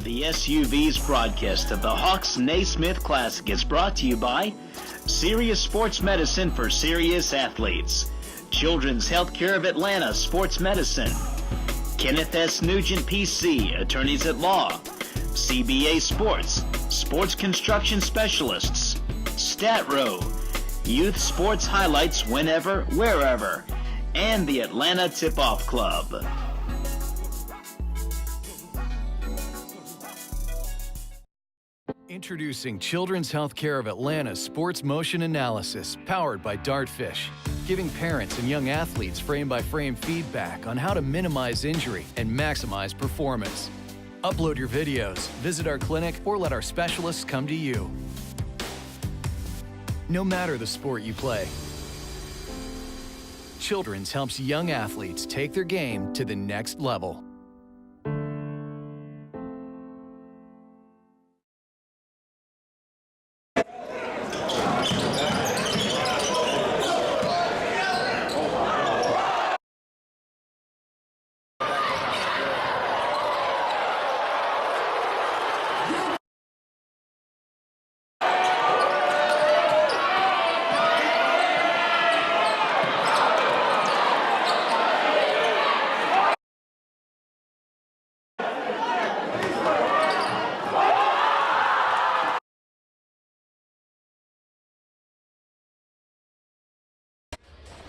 The SUV's broadcast of the Hawks-Naismith Classic is brought to you by Serious Sports Medicine for Serious Athletes, Children's Healthcare of Atlanta Sports Medicine, Kenneth S. Nugent PC, Attorneys at Law, CBA Sports, Sports Construction Specialists, StatRow, Youth Sports Highlights Whenever, Wherever, and the Atlanta Tip-Off Club. Introducing Children's Healthcare of Atlanta Sports Motion Analysis, powered by Dartfish, giving parents and young athletes frame-by-frame feedback on how to minimize injury and maximize performance. Upload your videos, visit our clinic, or let our specialists come to you. No matter the sport you play, Children's helps young athletes take their game to the next level.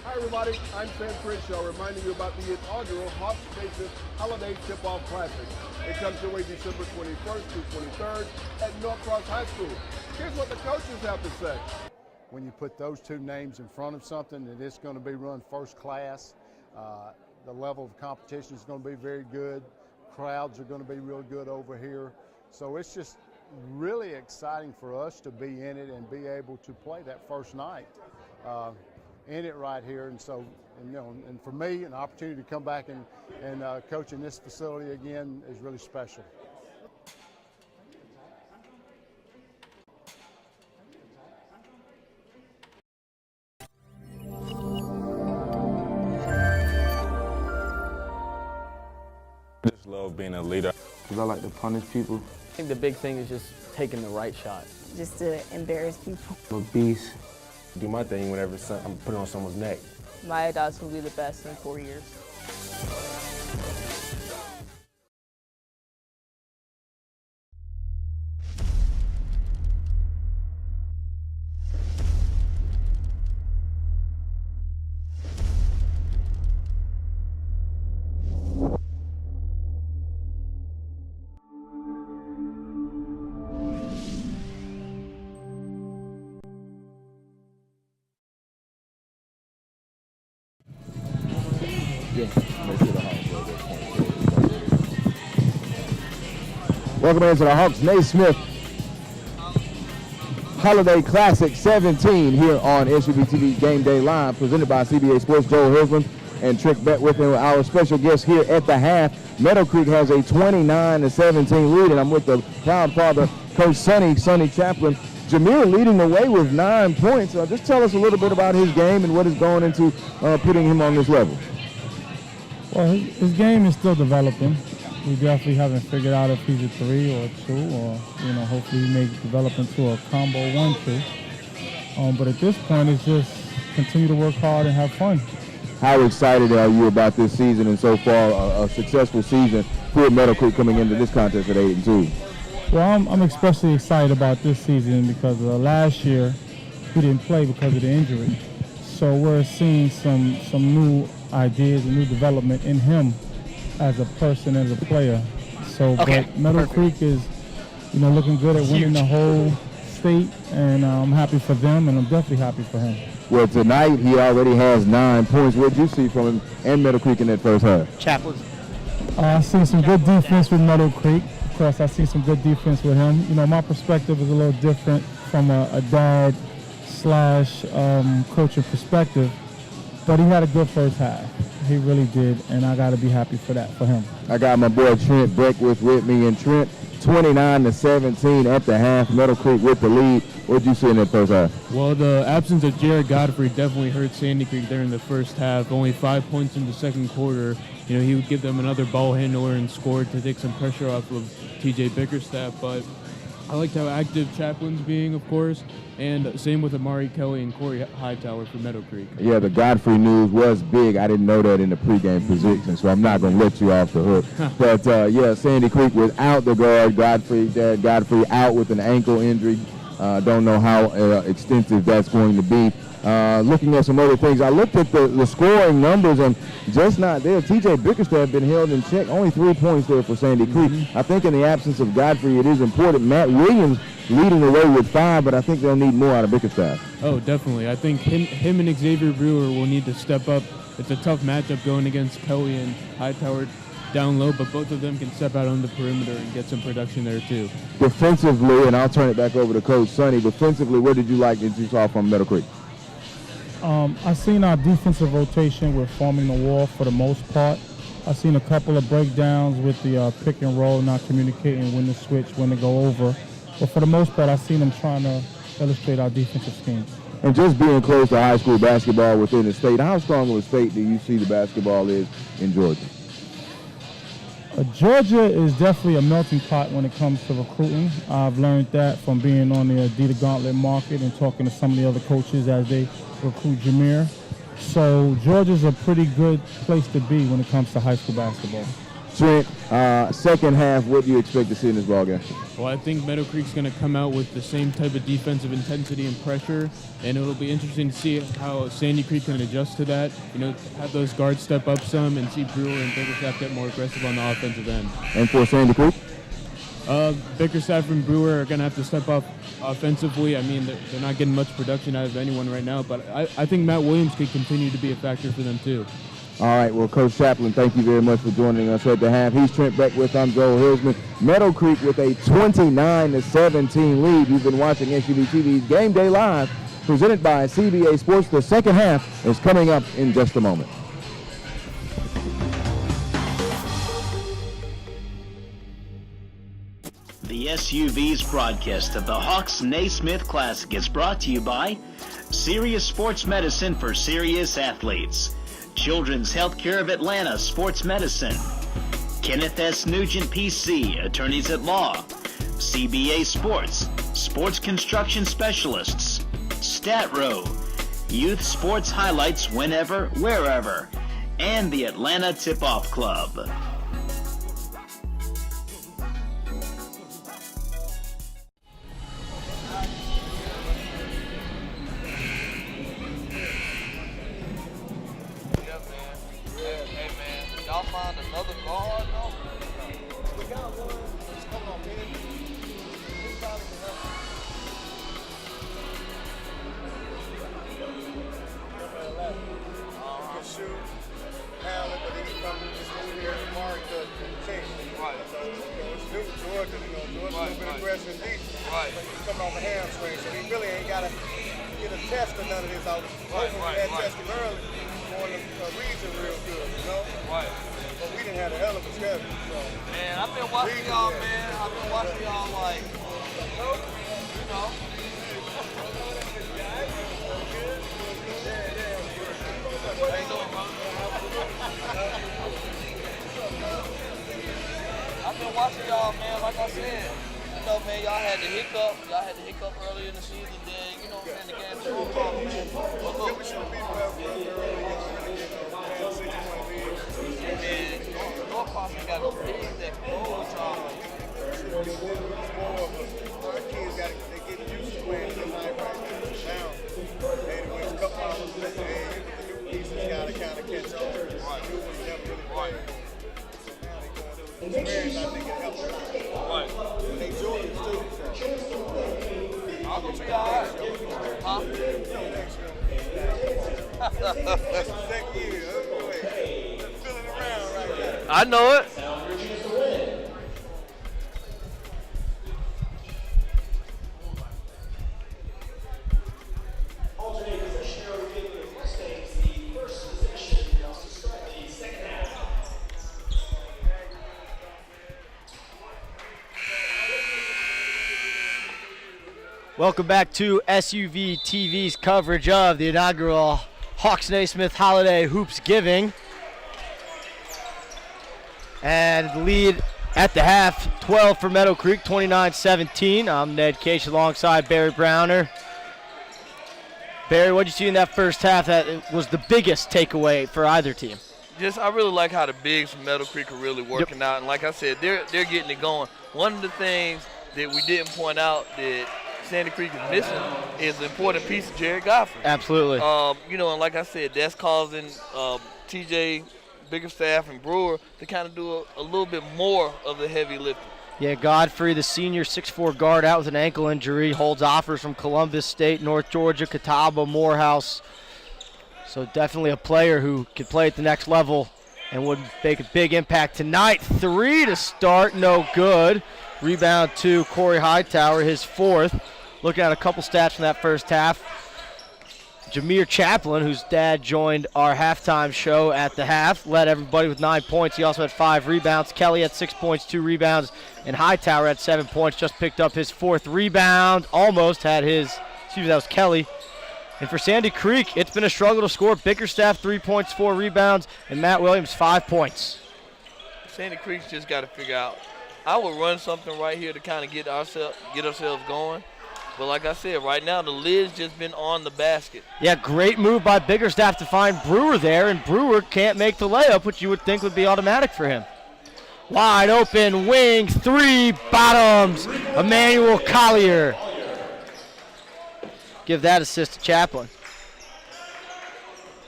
Hi everybody, I'm Sam Crenshaw reminding you about the inaugural Hawks-Naismith Holiday Tip-Off Classic. It comes your way December 21st through 23rd at Norcross High School. Here's what the coaches have to say. When you put those two names in front of something, that it's going to be run first class. The level of competition is going to be very good. Crowds are going to be real good over here. So it's just really exciting for us to be in it and be able to play that first night in it right here. And so, and for me, an opportunity to come back and coach in this facility again is really special. I just love being a leader. Because I like to punish people. I think the big thing is just taking the right shot. Just to embarrass people. I'm a beast. Do my thing whenever I'm putting on someone's neck. My dogs will be the best in 4 years. Make sure the Hawks go this point. Welcome into the Hawks-Naismith Holiday Classic 17 here on SUV TV Game Day Live, presented by CBA Sports. Joel Hilsman and Trick Betwith, and our special guest here at the half. Meadowcreek has a 29-17 lead, and I'm with the proud father, Coach Sonny Chaplin. Jameer leading the way with 9 points. Just tell us a little bit about his game and what is going into putting him on this level. Well, his game is still developing. We definitely haven't figured out if he's a 3 or a 2, or hopefully he may develop into a combo 1-2. But at this point, it's just continue to work hard and have fun. How excited are you about this season and so far a successful season for Meadowcreek coming into this contest at 8-2? Well, I'm especially excited about this season because last year he didn't play because of the injury. So we're seeing some new ideas and new development in him as a person, as a player. So, but Meadowcreek is, looking good at winning the whole state, and I'm happy for them, and I'm definitely happy for him. Well, tonight he already has 9 points. What did you see from him and Meadowcreek in that first half? Chaplin. I see some good defense with Meadowcreek. Of course, I see some good defense with him. My perspective is a little different from a dad/coaching perspective, but he had a good first half. He really did, and I got to be happy for that for him. I got my boy Trent Beckwith with me, and Trent, 29-17 at the half. Meadowcreek with the lead. What did you see in that first half? Well, the absence of Jared Godfrey definitely hurt Sandy Creek there in the first half. Only 5 points in the second quarter. He would give them another ball handler and score to take some pressure off of TJ Bickerstaff. But I liked how active Chaplin's being, of course, and same with Amari Kelly and Corey Hightower for Meadowcreek. Yeah, the Godfrey news was big. I didn't know that in the pregame position, so I'm not going to let you off the hook. But, Sandy Creek without the guard, Godfrey out with an ankle injury. Don't know how extensive that's going to be. Looking at some other things, I looked at the scoring numbers and just not there. TJ Bickerstaff been held in check. Only 3 points there for Sandy Creek. I think in the absence of Godfrey, it is important. Matt Williams leading the way with 5, but I think they'll need more out of Bickerstaff. Oh, definitely. I think him and Xavier Brewer will need to step up. It's a tough matchup going against Kelly and Hightower down low, but both of them can step out on the perimeter and get some production there too. Defensively, and I'll turn it back over to Coach Sonny. Defensively, what did you like that you saw from Meadowcreek? I've seen our defensive rotation. We're forming the wall for the most part. I've seen a couple of breakdowns with the pick and roll, not communicating when to switch, when to go over. But for the most part, I've seen them trying to illustrate our defensive schemes. And just being close to high school basketball within the state, how strong of a state do you see the basketball is in Georgia? Georgia is definitely a melting pot when it comes to recruiting. I've learned that from being on the Adidas Gauntlet market and talking to some of the other coaches as they recruit Jameer. So Georgia's a pretty good place to be when it comes to high school basketball. Trent, second half, what do you expect to see in this ballgame? Well, I think Meadowcreek's going to come out with the same type of defensive intensity and pressure, and it'll be interesting to see how Sandy Creek can adjust to that. Have those guards step up some and see Brewer and Bickerstaff get more aggressive on the offensive end. And for Sandy Creek? Bickerstaff and Brewer are going to have to step up offensively. I mean, they're not getting much production out of anyone right now, but I think Matt Williams could continue to be a factor for them too. All right, well, Coach Chaplin, thank you very much for joining us at the half. He's Trent Beckwith. I'm Joel Hilsman. Meadowcreek with a 29-17 lead. You've been watching SUV TV's Game Day Live, presented by CBA Sports. The second half is coming up in just a moment. The SUV's broadcast of the Hawks-Naismith Classic is brought to you by Serious Sports Medicine for Serious Athletes, Children's Healthcare of Atlanta Sports Medicine, Kenneth S. Nugent PC, Attorneys at Law, CBA Sports, Sports Construction Specialists, StatRow, Youth Sports Highlights Whenever, Wherever, and the Atlanta Tip-Off Club. Shoot, handle it, but he can come So it's a little bit aggressive deep. But he's coming off a hamstring, so he really ain't got to get a test or none of this. I was hoping we had tested early on the region real good, you know? Right. But we didn't have a hell of a schedule. So. Man, I've been watching y'all, man. I've been watching y'all like, you know. How you doing, bro? I've been watching y'all, man. Like I said, you know, man, y'all had the hiccup. Y'all had the hiccup earlier in the season. Then, you know, man, the game was over, man. But look, we should have beat whoever early. And Norcross got a big that goal job. Our kids got to get used to playing tonight right now. And when it's a couple hours left, the new pieces got to kind of catch on. Right. New ones never really played. So now they going through the experience. I think it helps a lot. Right. And they Jordans too. So. I'll be all right. Huh? Next year. Second year. Feeling around right now. I know it. Welcome back to SUV TV's coverage of the inaugural Hawks-Naismith Holiday Hoops Giving. And the lead at the half, 12 for Meadowcreek, 29-17. I'm Ned Case alongside Barry Browner. Barry, what did you see in that first half that was the biggest takeaway for either team? Just, I really like how the bigs from Meadowcreek are really working out. And like I said, they're getting it going. One of the things that we didn't point out that Sandy Creek is missing is an important piece of Jared Godfrey. Absolutely. You know, and like I said, that's causing TJ, Bickerstaff, and Brewer to kind of do a little bit more of the heavy lifting. Yeah, Godfrey, the senior 6'4" guard, out with an ankle injury, holds offers from Columbus State, North Georgia, Catawba, Morehouse. So definitely a player who could play at the next level and would make a big impact tonight. 3 to start, no good. Rebound to Corey Hightower, his 4th. Looking at a couple stats from that first half. Jameer Chaplin, whose dad joined our halftime show at the half, led everybody with 9 points. He also had 5 rebounds. Kelly had 6 points, 2 rebounds, and Hightower had 7 points, just picked up his 4th rebound. Almost had his, that was Kelly. And for Sandy Creek, it's been a struggle to score. Bickerstaff, 3 points, 4 rebounds, and Matt Williams, 5 points. Sandy Creek's just got to figure out. I would run something right here to kind of get ourselves going. But like I said, right now the lid's just been on the basket. Yeah, great move by Bickerstaff to find Brewer there, and Brewer can't make the layup, which you would think would be automatic for him. Wide open wing, 3 bottoms, Emmanuel Collier. Give that assist to Chaplin.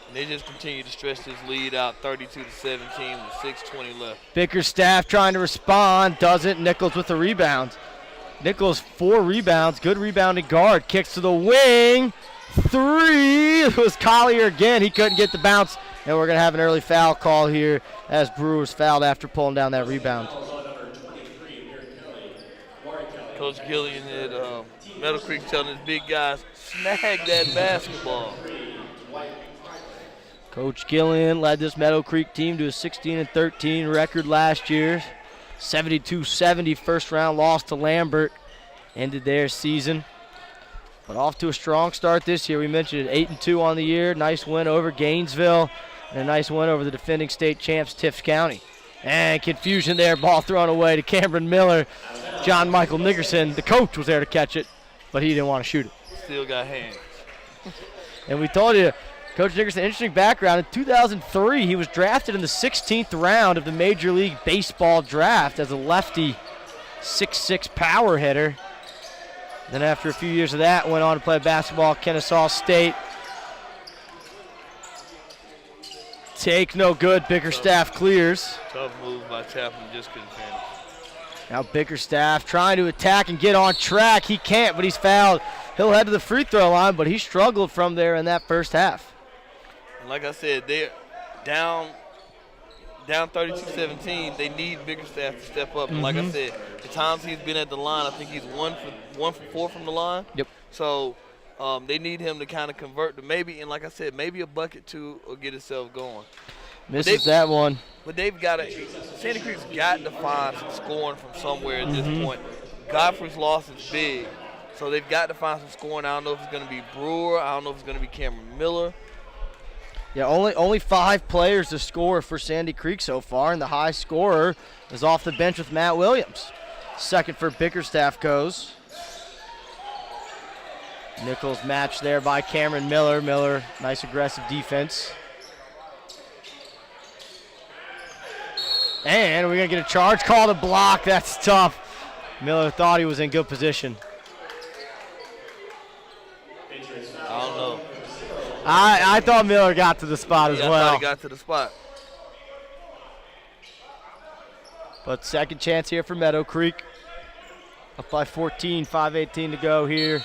And they just continue to stretch this lead out 32-17 with 6:20 left. Bickerstaff trying to respond, doesn't. Nichols with the rebound. Nichols 4 rebounds, good rebounding guard. Kicks to the wing, 3. It was Collier again. He couldn't get the bounce, and we're going to have an early foul call here as Brewers fouled after pulling down that rebound. Coach Gillian at Meadowcreek telling his big guys, snag that basketball. Coach Gillian led this Meadowcreek team to a 16-13 record last year. 72-70 first-round loss to Lambert ended their season. But off to a strong start this year. We mentioned it, 8-2 on the year. Nice win over Gainesville and a nice win over the defending state champs, Tift County. And confusion there, ball thrown away to Cameron Miller. John Michael Nickerson, the coach, was there to catch it, but he didn't want to shoot it. Still got hands. And we told you, Coach Nickerson, interesting background. In 2003, he was drafted in the 16th round of the Major League Baseball draft as a lefty 6'6" power hitter. Then after a few years of that, went on to play basketball at Kennesaw State. Take no good. Bickerstaff clears. Tough move by Chaplin, just couldn't finish. Now Bickerstaff trying to attack and get on track. He can't, but he's fouled. He'll head to the free throw line, but he struggled from there in that first half. Like I said, they're down down 32-17, they need Bickerstaff to step up. And like I said, the times he's been at the line, I think he's 1 for 4 from the line. Yep. So they need him to kind of convert to maybe, and like I said, maybe a bucket two or get himself going. Misses that one. But they've got to – Sandy Creek's got to find some scoring from somewhere at this point. Godfrey's loss is big, so they've got to find some scoring. I don't know if it's going to be Brewer. I don't know if it's going to be Cameron Miller. Yeah, only 5 players to score for Sandy Creek so far, and the high scorer is off the bench with Matt Williams. Second for Bickerstaff goes. Nichols matched there by Cameron Miller. Miller, nice aggressive defense. And we're going to get a charge call to block. That's tough. Miller thought he was in good position. I don't know. I thought Miller got to the spot as well. I thought he got to the spot. But second chance here for Meadowcreek. Up by 14, 5:18 to go here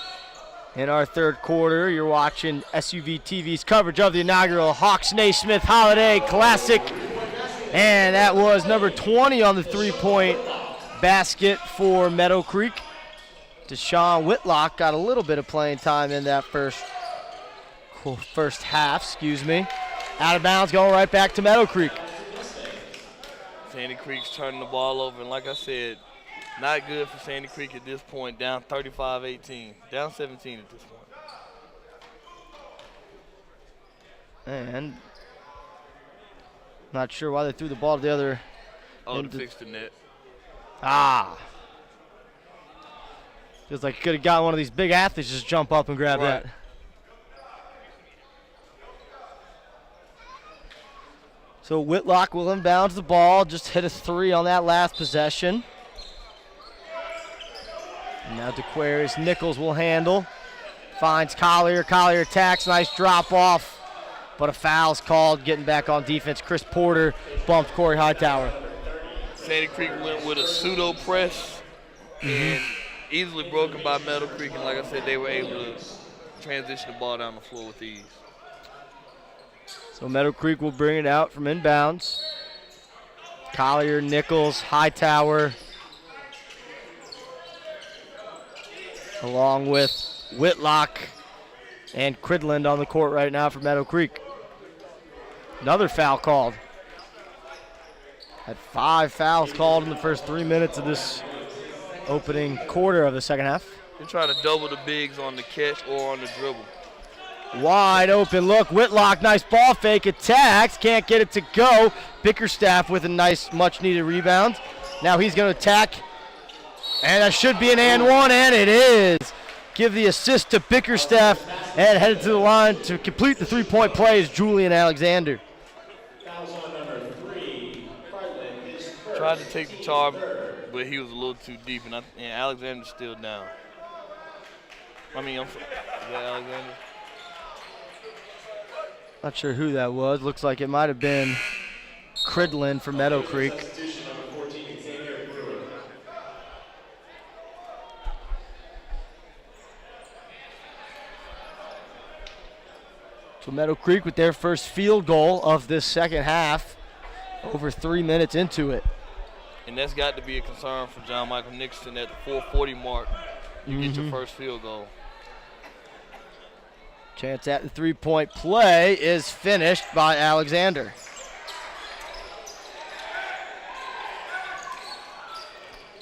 in our third quarter. You're watching SUV TV's coverage of the inaugural Hawks-Naismith Holiday Classic. And that was number 20 on the three-point basket for Meadowcreek. Deshaun Whitlock got a little bit of playing time in that first half, Out of bounds, going right back to Meadowcreek. Sandy Creek's turning the ball over, and like I said, not good for Sandy Creek at this point, down 35-18, down 17 at this point. And not sure why they threw the ball to the other. Oh, to fix the net. Feels like could have got one of these big athletes just jump up and grab that. So Whitlock will inbound the ball, just hit a 3 on that last possession. And now DeQuarius Nichols will handle. Finds Collier. Collier attacks, nice drop off. But a foul's called, getting back on defense. Chris Porter bumped Corey Hightower. Sandy Creek went with a pseudo press and easily broken by Meadowcreek. And like I said, they were able to transition the ball down the floor with ease. So Meadowcreek will bring it out from inbounds. Collier, Nichols, Hightower, along with Whitlock and Cridland on the court right now for Meadowcreek. Another foul called. Had 5 fouls called in the first 3 minutes of this opening quarter of the second half. They're trying to double the bigs on the catch or on the dribble. Wide open look. Whitlock, nice ball fake, attacks, can't get it to go. Bickerstaff with a nice, much-needed rebound. Now he's going to attack, and that should be an and one, and it is. Give the assist to Bickerstaff, and headed to the line to complete the three-point play is Julian Alexander. Tried to take the charge, but he was a little too deep, and Alexander's still down. Is that Alexander? Not sure who that was. Looks like it might have been Cridland for Meadowcreek. So Meadowcreek with their first field goal of this second half, over 3 minutes into it. And that's got to be a concern for John Michael Nixon at the 4:40 mark. You get your first field goal. Chance at the three-point play is finished by Alexander.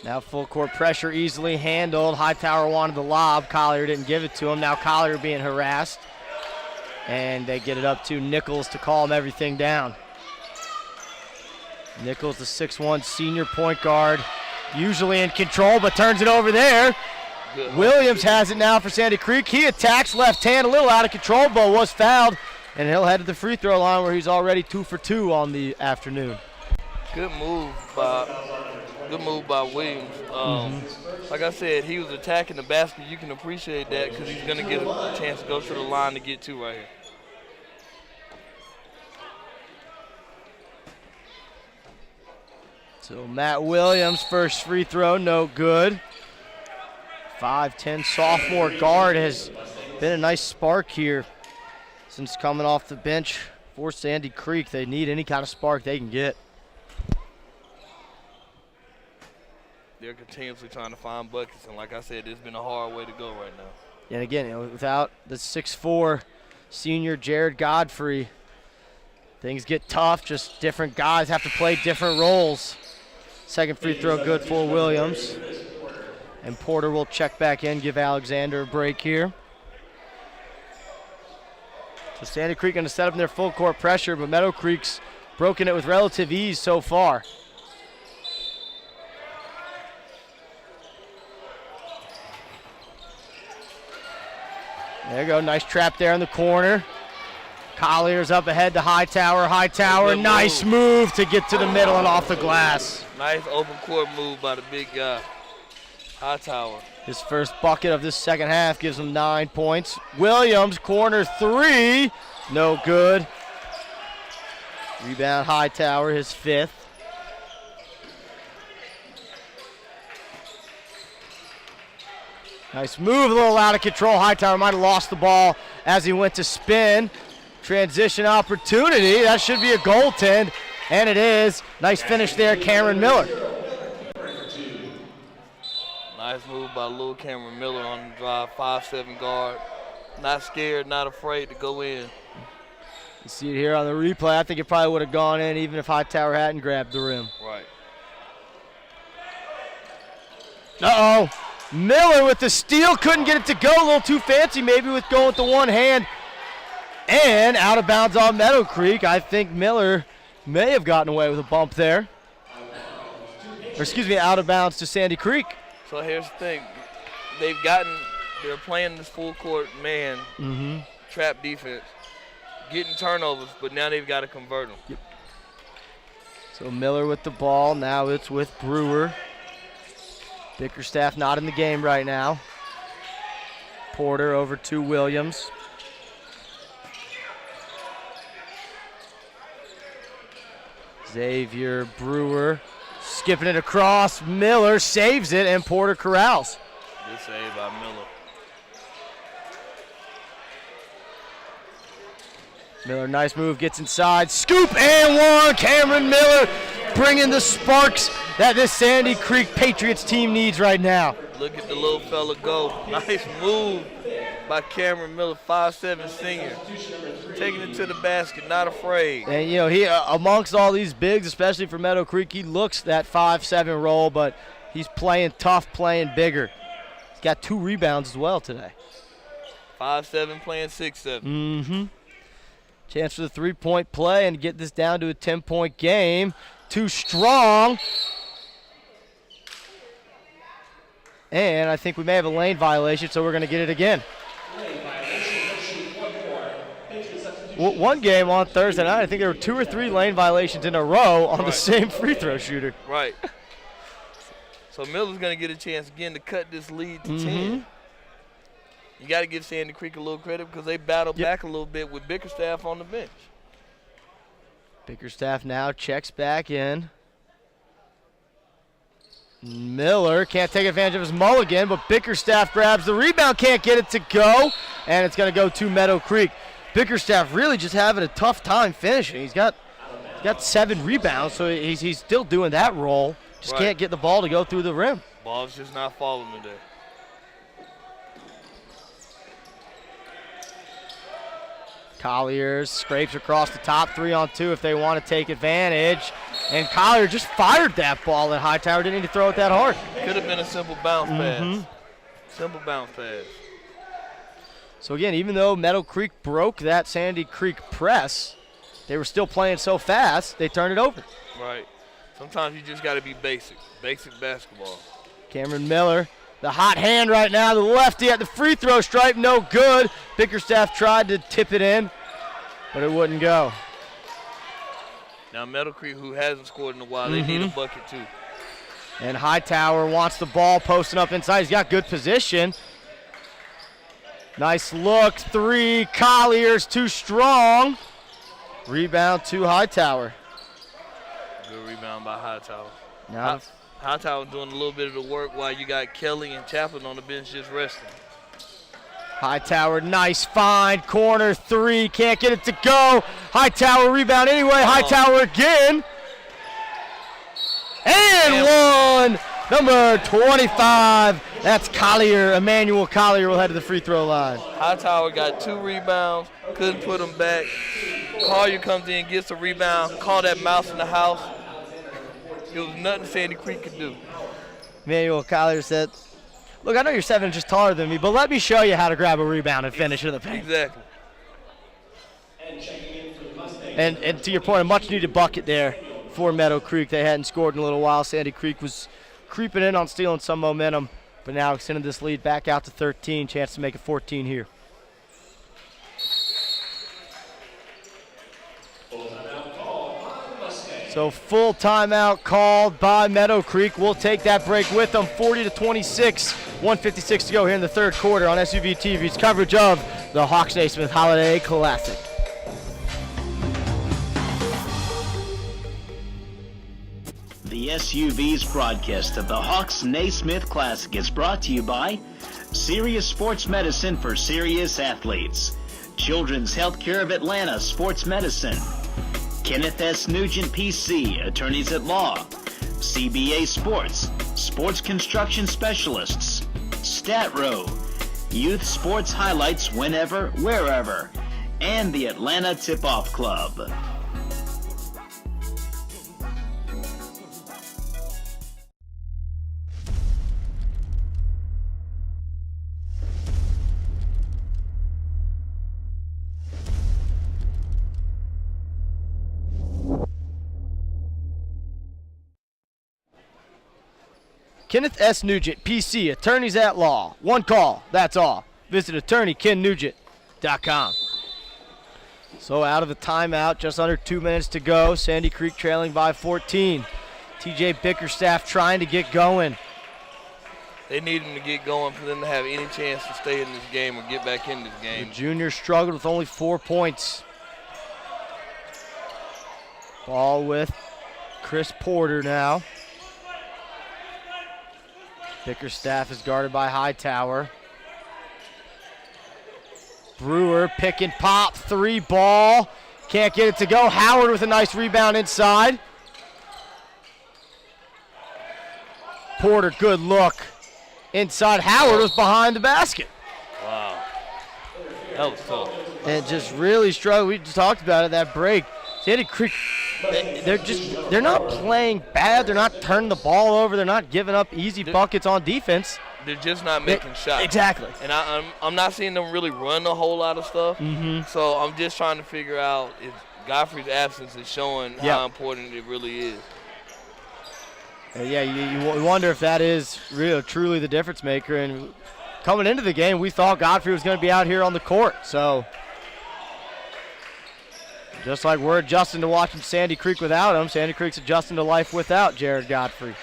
Now full court pressure, easily handled. Hightower wanted the lob. Collier didn't give it to him. Now Collier being harassed. And they get it up to Nichols to calm everything down. Nichols, the 6'1" senior point guard, usually in control, but turns it over there. Good. Williams has it now for Sandy Creek. He attacks left hand, a little out of control, but was fouled. And he'll head to the free throw line where he's already 2 for 2 on the afternoon. Good move by Williams. Like I said, he was attacking the basket. You can appreciate that because he's going to get a chance to go to the line to get 2 right here. So Matt Williams, first free throw, no good. 5'10" sophomore guard has been a nice spark here since coming off the bench for Sandy Creek. They need any kind of spark they can get. they're continuously trying to find buckets. And like I said, it's been a hard way to go right now. And again, without the 6'4" senior Jared Godfrey, things get tough. Just different guys have to play different roles. Second free throw good for Williams. And Porter will check back in, give Alexander a break here. So Sandy Creek going to set up their full court pressure, but Meadowcreek's broken it with relative ease so far. There you go, nice trap there in the corner. Collier's up ahead to Hightower. Hightower, nice move to get to the middle and off the glass. Nice open court move by the big guy, Hightower. His first bucket of this second half gives him 9 points. Williams, corner three, no good. Rebound Hightower, his fifth. Nice move, a little out of control. Hightower might have lost the ball as he went to spin. Transition opportunity, that should be a goaltend, and it is. Nice finish there, Cameron Miller. Nice move by Lil Cameron Miller on the drive, 5'7" guard. Not scared, not afraid to go in. You see it here on the replay. I think it probably would have gone in even if Hightower hadn't grabbed the rim. Right. Uh-oh. Miller with the steal, couldn't get it to go. A little too fancy maybe with going with the one hand. And out of bounds on Meadowcreek. I think Miller may have gotten away with a bump there. Or excuse me, out of bounds to Sandy Creek. So here's the thing. They're playing this full court man, trap defense, getting turnovers, but now they've got to convert them. Yep. So Miller with the ball, now it's with Brewer. Bickerstaff not in the game right now. Porter over to Williams. Xavier Brewer skipping it across. Miller saves it, and Porter corrals. Good save by Miller. Miller, nice move, gets inside. Scoop and one. Cameron Miller bringing the sparks that this Sandy Creek Patriots team needs right now. Look at the little fella go. Nice move by Cameron Miller, 5'7" senior. Taking it to the basket, not afraid. And, you know, he amongst all these bigs, especially for Meadowcreek, he looks that 5'7" role, but he's playing tough, playing bigger. He's got 2 rebounds as well today. 5'7", playing 6'7". Mm-hmm. Chance for the three-point play and get this down to a 10-point game. Too strong. And I think we may have a lane violation, so we're going to get it again. One game on Thursday night, I think there were 2 or 3 lane violations in a row on the same free throw shooter. Right. So Miller's going to get a chance again to cut this lead to 10. You got to give Sandy Creek a little credit because they battled back a little bit with Bickerstaff on the bench. Bickerstaff now checks back in. Miller can't take advantage of his mulligan, but Bickerstaff grabs the rebound, can't get it to go, and it's going to go to Meadowcreek. Bickerstaff really just having a tough time finishing. He's got 7 rebounds, so he's still doing that role. Just can't get the ball to go through the rim. Ball's just not falling today. Collier scrapes across the top, 3-on-2 if they want to take advantage. And Collier just fired that ball that Hightower didn't need to throw it that hard. Could have been a simple bounce pass. Simple bounce pass. So again, even though Meadowcreek broke that Sandy Creek press, they were still playing so fast, they turned it over. Right. Sometimes you just got to be basic basketball. Cameron Miller, the hot hand right now, the lefty at the free throw stripe, no good. Bickerstaff tried to tip it in, but it wouldn't go. Now Meadowcreek, who hasn't scored in a while, they need a bucket too. And Hightower wants the ball posting up inside. He's got good position. Nice look, 3. Collier's too strong. Rebound to Hightower. Good rebound by Hightower. Now Hightower doing a little bit of the work while you got Kelly and Chaplin on the bench just resting. Hightower, nice find, corner 3, can't get it to go. Hightower rebound anyway, Hightower again. And one Number 25, that's Collier. Emmanuel Collier will head to the free throw line. Hightower got 2 rebounds, couldn't put them back. Collier comes in, gets a rebound, call that mouse in the house. It was nothing Sandy Creek could do. Emmanuel Collier said, look, I know you're 7 inches taller than me, but let me show you how to grab a rebound and finish in the paint. Exactly. And to your point, a much-needed bucket there for Meadowcreek. They hadn't scored in a little while. Sandy Creek was creeping in on stealing some momentum, but now extended this lead back out to 13. Chance to make it 14 here. So full timeout called by Meadowcreek. We'll take that break with them. 40-26, 1:56 to go here in the third quarter on SUV TV's coverage of the Hawks-Naismith Holiday Classic. The SUV's broadcast of the Hawks-Naismith Classic is brought to you by Serious Sports Medicine for Serious Athletes, Children's Healthcare of Atlanta Sports Medicine, Kenneth S. Nugent PC, Attorneys at Law, CBA Sports, Sports Construction Specialists, StatRow, Youth Sports Highlights Whenever, Wherever, and the Atlanta Tip-Off Club. Kenneth S. Nugent, PC, Attorneys at Law. One call, that's all. Visit attorneykennugent.com. So out of the timeout, just under 2 minutes to go. Sandy Creek trailing by 14. TJ Bickerstaff trying to get going. They need him to get going for them to have any chance to stay in this game or get back in this game. The junior struggled with only 4 points. Ball with Chris Porter now. Bickerstaff is guarded by Hightower. Brewer pick and pop, 3 ball. Can't get it to go. Howard with a nice rebound inside. Porter, good look. Inside, Howard was behind the basket. Wow. That was tough. And just really struggled. We just talked about it, that break. Sandy Creek, they're not playing bad. They're not turning the ball over. They're not giving up easy buckets on defense. They're just not making shots. Exactly. And I'm not seeing them really run a whole lot of stuff. Mm-hmm. So I'm just trying to figure out if Godfrey's absence is showing how important it really is. Yeah, you wonder if that is truly the difference maker. And coming into the game, we thought Godfrey was going to be out here on the court. So just like we're adjusting to watching Sandy Creek without him, Sandy Creek's adjusting to life without Jared Godfrey.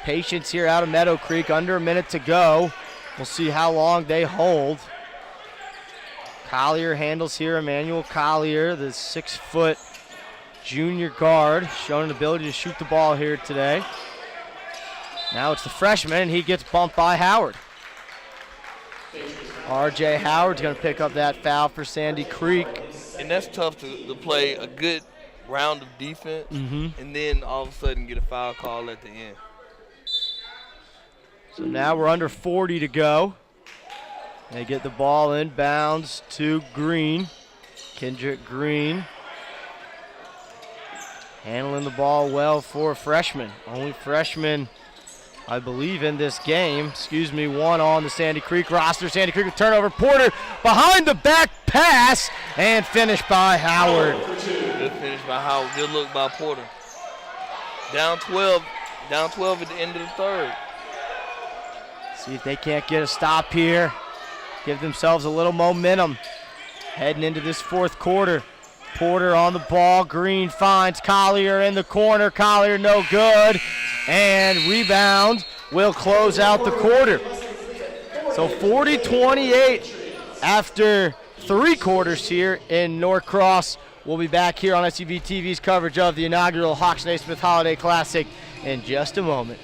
Patience here out of Meadowcreek, under a minute to go. We'll see how long they hold. Collier handles here, Emmanuel Collier, the 6-foot junior guard, showing an ability to shoot the ball here today. Now it's the freshman, and he gets bumped by Howard. R.J. Howard's going to pick up that foul for Sandy Creek. And that's tough to play a good round of defense and then all of a sudden get a foul call at the end. So now we're under 40 to go. They get the ball inbounds to Green. Kendrick Green handling the ball well for a freshman. Only freshman, I believe, in this game. Excuse me, one on the Sandy Creek roster. Sandy Creek with turnover. Porter behind the back pass and finished by Howard. Good finish by Howard. Good look by Porter. Down 12 at the end of the third. See if they can't get a stop here. Give themselves a little momentum heading into this fourth quarter. Porter on the ball. Green finds Collier in the corner. Collier no good. And rebound will close out the quarter. So 40-28 after 3 quarters here in Norcross. We'll be back here on SUV TV's coverage of the inaugural Hawks-Naismith Holiday Classic in just a moment.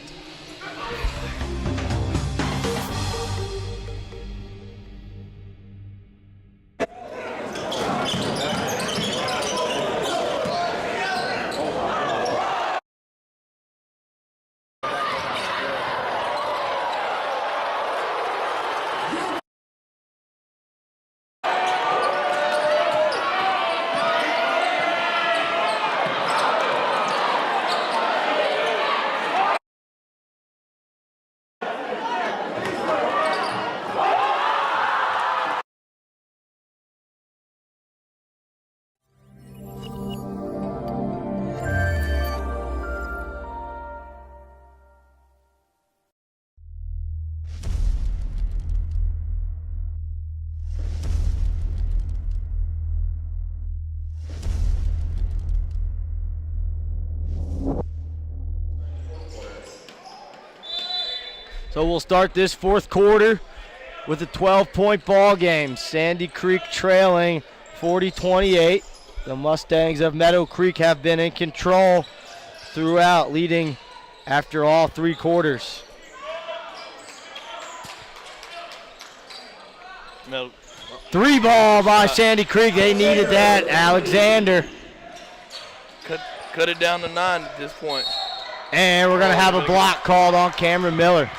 So we'll start this fourth quarter with a 12-point ball game. Sandy Creek trailing 40-28. The Mustangs of Meadowcreek have been in control throughout, leading after all 3 quarters. No. 3 ball by Sandy Creek. They needed that. Alexander. Cut it down to 9 at this point. And we're going to have a block called on Cameron Miller.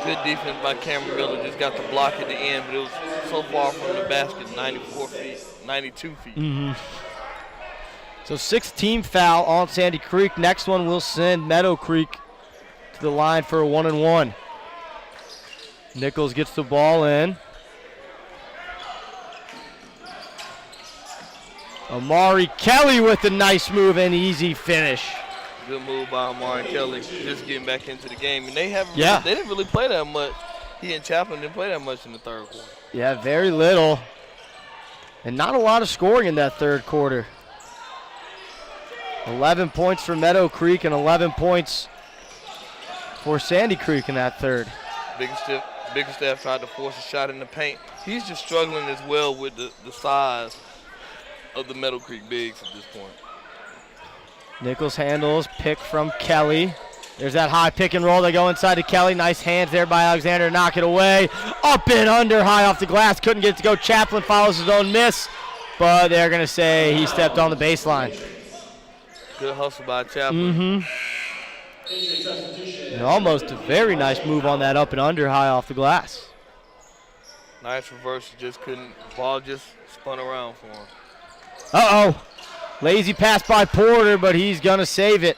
Good defense by Cameron Miller. Just got the block at the end, but it was so far from the basket, 94 feet, 92 feet. So 6th-team foul on Sandy Creek. Next one will send Meadowcreek to the line for a 1-and-1. Nichols gets the ball in. Amari Kelly with a nice move and easy finish. Good move by Amari Kelly, just getting back into the game. And they didn't really play that much. He and Chaplin didn't play that much in the third quarter. Yeah, very little. And not a lot of scoring in that third quarter. 11 points for Meadowcreek and 11 points for Sandy Creek in that third. Bickerstaff tried to force a shot in the paint. He's just struggling as well with the size of the Meadowcreek bigs at this point. Nichols handles, pick from Kelly. There's that high pick and roll. They go inside to Kelly. Nice hands there by Alexander to knock it away. Up and under, high off the glass. Couldn't get it to go. Chaplin follows his own miss, but they're going to say he stepped on the baseline. Good hustle by Chaplin. And almost a very nice move on that up and under, high off the glass. Nice reverse, just couldn't. Ball just spun around for him. Uh-oh. Lazy pass by Porter, but he's going to save it.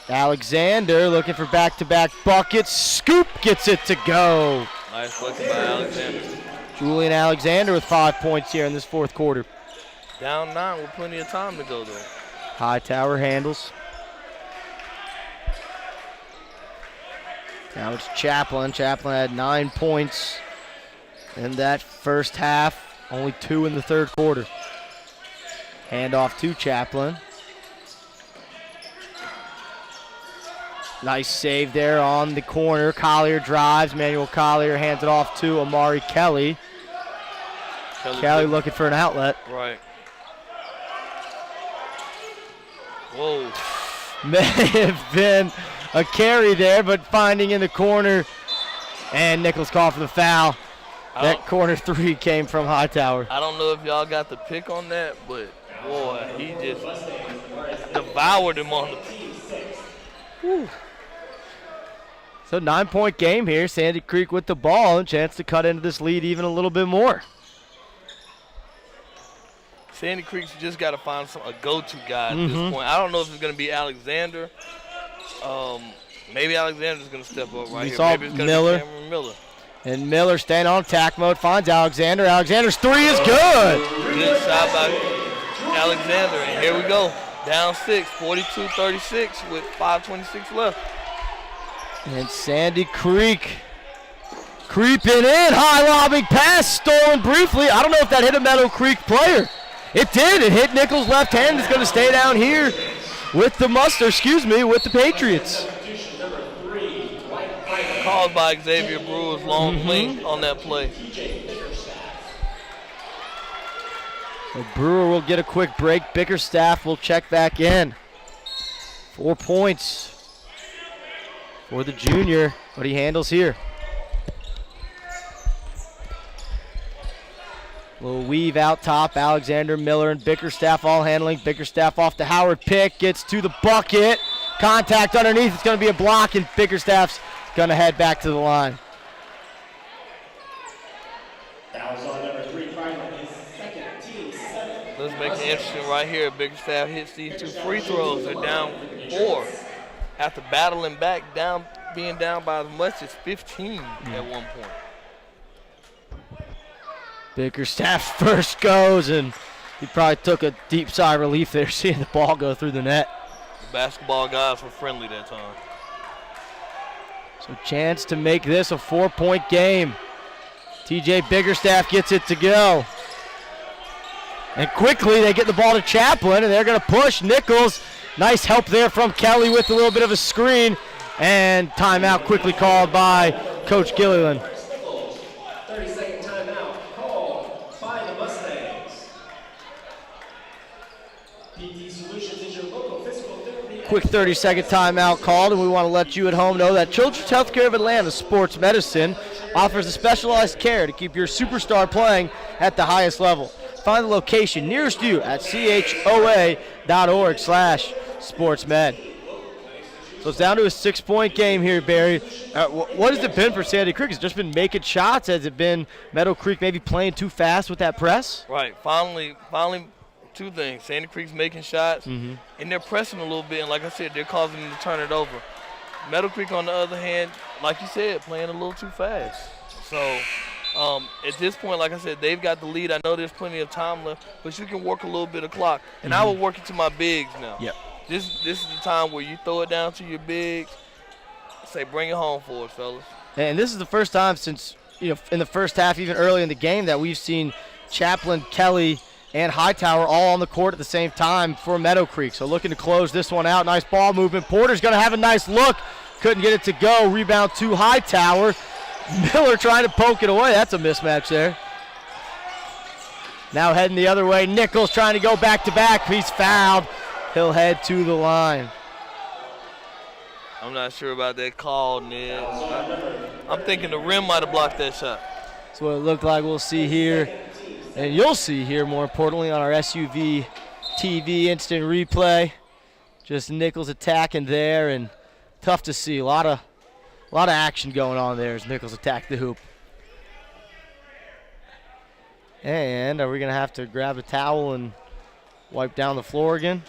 Alexander looking for back-to-back buckets. Scoop gets it to go. Nice bucket by Alexander. Julian Alexander with 5 points here in this fourth quarter. Down 9 with plenty of time to go, though. Hightower handles. Now it's Chaplin. Chaplin had 9 points in that first half. Only 2 in the third quarter. Handoff to Chaplin. Nice save there on the corner. Collier drives. Manuel Collier hands it off to Amari Kelly. Kelly looking for an outlet. Right. Whoa. May have been a carry there, but finding in the corner. And Nichols called for the foul. That corner 3 came from Hightower. I don't know if y'all got the pick on that, but boy, he just devoured him on the Whew. So 9-point game here. Sandy Creek with the ball and chance to cut into this lead even a little bit more. Sandy Creek's just got to find a go-to guy at this point. I don't know if it's going to be Alexander. Maybe Alexander's going to step up right here. Maybe it's going to be Cameron Miller. And Miller staying on attack mode, finds Alexander. Alexander's 3 is good. Good shot by Alexander. And here we go. Down 6, 42-36 with 5:26 left. And Sandy Creek creeping in. High lobbing pass, stolen briefly. I don't know if that hit a Meadowcreek player. It did. It hit Nichols' left hand. It's going to stay down here with the Patriots. Called by Xavier Brewer's long link on that play. So Brewer will get a quick break. Bickerstaff will check back in. 4 points for the junior, but he handles here. Little weave out top. Alexander, Miller, and Bickerstaff all handling. Bickerstaff off the Howard pick. Gets to the bucket. Contact underneath. It's going to be a block, and Bickerstaff's going to head back to the line. Let's make it interesting right here. Bickerstaff hits these 2 free throws. They're down 4. After battling back, being down by as much as 15 at one point. Bickerstaff first goes, and he probably took a deep sigh of relief there seeing the ball go through the net. The basketball guys were friendly that time. So chance to make this a 4-point game. TJ Bickerstaff gets it to go. And quickly they get the ball to Chaplin, and they're going to push. Nichols Nice help there from Kelly with a little bit of a screen. And timeout quickly called by Coach Gilliland. 30-second timeout called by the Mustangs. PT Solutions is your local physical therapy. Quick 30-second timeout called, and we want to let you at home know that Children's Healthcare of Atlanta Sports Medicine offers a specialized care to keep your superstar playing at the highest level. Find the location nearest you at choa.org/sportsmed. So it's down to a 6-point game here, Barry. What has it been for Sandy Creek? Has it just been making shots? Has it been Meadowcreek maybe playing too fast with that press? Right. Finally, two things. Sandy Creek's making shots, and they're pressing a little bit. And like I said, they're causing them to turn it over. Meadowcreek, on the other hand, like you said, playing a little too fast. So at this point, like I said, they've got the lead. I know there's plenty of time left, but you can work a little bit of clock. And I will work it to my bigs now. Yep. This is the time where you throw it down to your bigs, say, bring it home for us, fellas. And this is the first time since, in the first half, even early in the game, that we've seen Chaplin, Kelly, and Hightower all on the court at the same time for Meadowcreek. So looking to close this one out. Nice ball movement. Porter's going to have a nice look. Couldn't get it to go. Rebound to Hightower. Miller trying to poke it away. That's a mismatch there. Now heading the other way. Nichols trying to go back-to-back. He's fouled. He'll head to the line. I'm not sure about that call, Ned. I'm thinking the rim might have blocked that shot. That's what it looked like. We'll see here. And you'll see here, more importantly, on our SUV TV instant replay. Just Nichols attacking there, and tough to see. A lot of action going on there as Nichols attacked the hoop. And are we going to have to grab a towel and wipe down the floor again?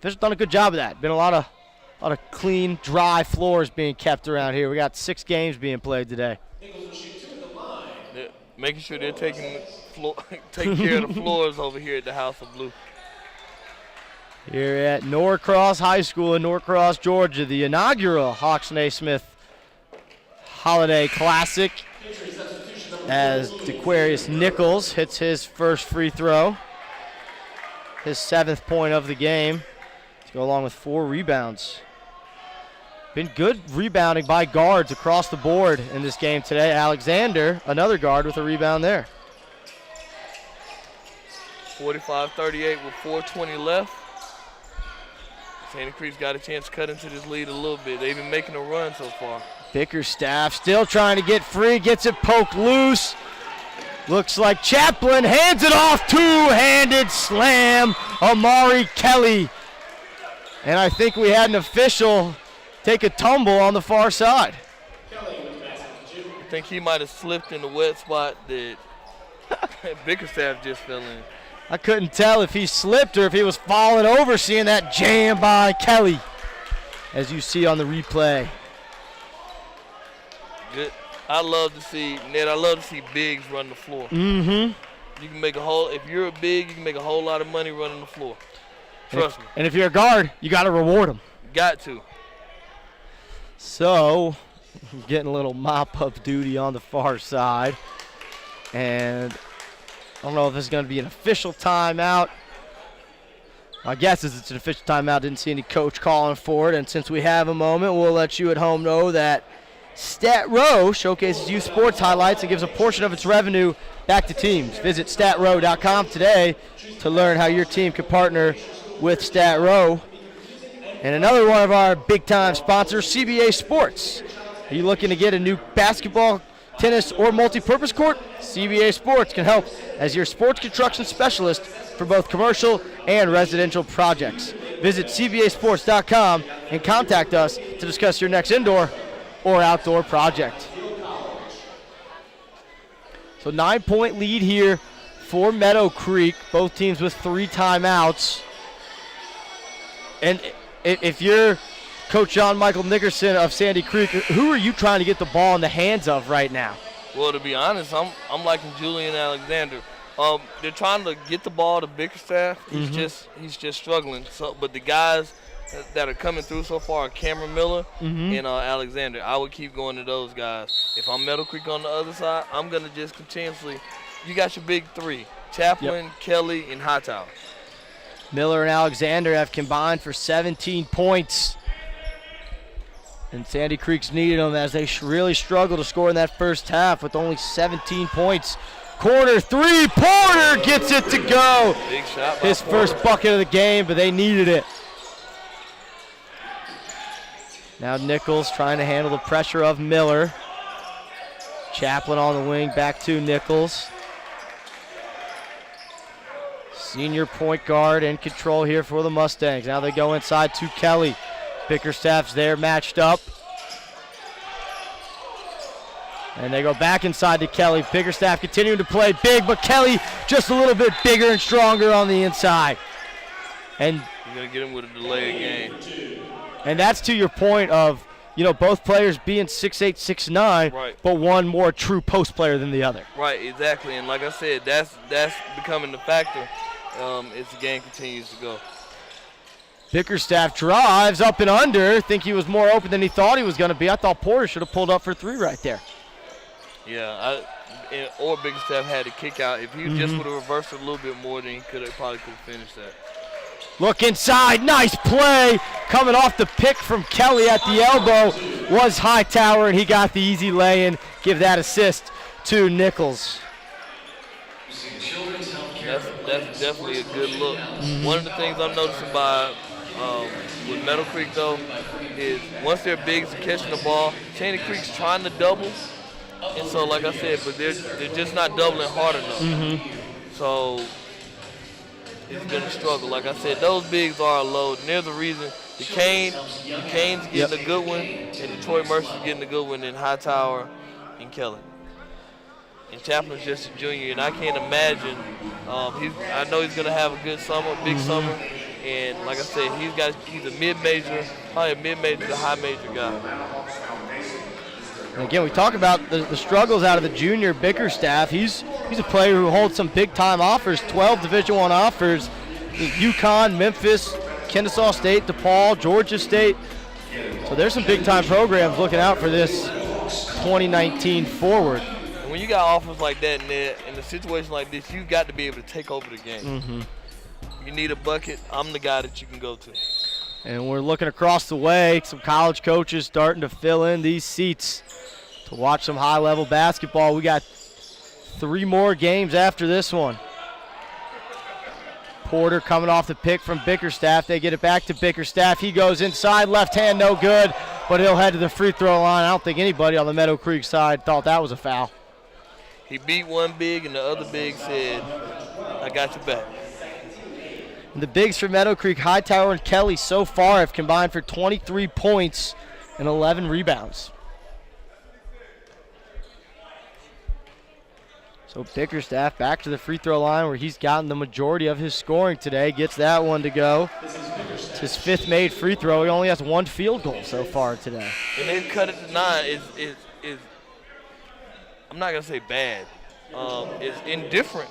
Fish done a good job of that. Been a lot of clean, dry floors being kept around here. We got 6 games being played today. They're making sure they're taking care of the floors over here at the House of Blue. Here at Norcross High School in Norcross, Georgia, the inaugural Hawks-Naismith Holiday Classic, as DeQuarius Nichols hits his first free throw, his 7th point of the game, to go along with 4 rebounds. Been good rebounding by guards across the board in this game today. Alexander, another guard, with a rebound there. 45-38 with 4:20 left. Sandy Creek's got a chance to cut into this lead a little bit. They've been making a run so far. Bickerstaff still trying to get free, gets it poked loose. Looks like Chaplin hands it off, two-handed slam, Amari Kelly. And I think we had an official take a tumble on the far side. I think he might have slipped in the wet spot that Bickerstaff just fell in. I couldn't tell if he slipped or if he was falling over, seeing that jam by Kelly, as you see on the replay. Good. I love to see bigs run the floor. Mm-hmm. You can make if you're a big, you can make a whole lot of money running the floor. Trust me. And if you're a guard, you got to reward them. Got to. So, getting a little mop-up duty on the far side. And I don't know if this is going to be an official timeout. My guess is it's an official timeout. Didn't see any coach calling for it. And since we have a moment, we'll let you at home know that StatRow showcases youth sports highlights and gives a portion of its revenue back to teams. Visit statrow.com today to learn how your team can partner with StatRow. And another one of our big-time sponsors, CBA Sports. Are you looking to get a new basketball, tennis, or multi-purpose court? CBA Sports can help as your sports construction specialist for both commercial and residential projects. Visit cbasports.com and contact us to discuss your next indoor or outdoor project. So 9-point lead here for Meadowcreek, both teams with 3 timeouts. And if you're Coach John Michael Nickerson of Sandy Creek, who are you trying to get the ball in the hands of right now? Well, to be honest, I'm liking Julian Alexander. They're trying to get the ball to Bickerstaff. He's just struggling. So, but the guys that are coming through so far are Cameron Miller and Alexander. I would keep going to those guys. If I'm Meadowcreek on the other side, I'm gonna just continuously. You got your big 3: Chaplin, Kelly, and Hightower. Miller and Alexander have combined for 17 points. And Sandy Creek's needed them as they really struggle to score in that first half with only 17 points. Corner three, Porter gets it to go. Big shot by His Porter. first bucket of the game, but they needed it. Now Nichols trying to handle the pressure of Miller. Chaplin on the wing, back to Nichols. Senior point guard in control here for the Mustangs. Now they go inside to Kelly. Bickerstaff's there matched up. And they go back inside to Kelly. Bickerstaff continuing to play big, but Kelly just a little bit bigger and stronger on the inside. And You're going to get him with a delay of game. And that's to your point of, you know, both players being 6'8", 6'9", Right. but one more true post player than the other. Right, exactly. And like I said, that's becoming the factor as the game continues to go. Bickerstaff drives up and under. Think he was more open than he thought he was going to be. I thought Porter should have pulled up for three right there. Yeah, or Bickerstaff had to kick out. If he just would have reversed it a little bit more, then he probably could have finished that. Look inside, nice play. Coming off the pick from Kelly at the elbow was Hightower, and he got the easy lay-in. Give that assist to Nichols. That's definitely a good look. One of the things I'm noticing with Meadowcreek, though, is once their bigs are catching the ball, Sandy Creek's trying to double. And so, like I said, but they're just not doubling hard enough. So it's going to struggle. Like I said, those bigs are a load, and they're the reason the Canes getting a good one, and Detroit Mercy's getting a good one, and Hightower and Kelly. And Chaplin's just a junior, and I can't imagine. I know he's going to have a good summer, big summer, and like I said, he's a mid-major, probably a mid-major to high-major guy. And again, we talk about the struggles out of the junior Bickerstaff. He's a player who holds some big-time offers, 12 Division I offers. UConn, Memphis, Kennesaw State, DePaul, Georgia State. So there's some big-time programs looking out for this 2019 forward. And when you got offers like that in a situation like this, you've got to be able to take over the game. You need a bucket, I'm the guy that you can go to. And we're looking across the way, some college coaches starting to fill in these seats to watch some high-level basketball. We got 3 more games after this one. Porter coming off the pick from Bickerstaff. They get it back to Bickerstaff. He goes inside, left hand, no good, but he'll head to the free throw line. I don't think anybody on the Meadowcreek side thought that was a foul. He beat one big, and the other big said, I got your back. And the bigs for Meadowcreek, Hightower and Kelly, so far have combined for 23 points and 11 rebounds. So Bickerstaff back to the free throw line where he's gotten the majority of his scoring today. Gets that one to go. It's his 5th made free throw. He only has 1 field goal so far today. And they've cut it to 9. Is I'm not going to say bad. It's indifferent.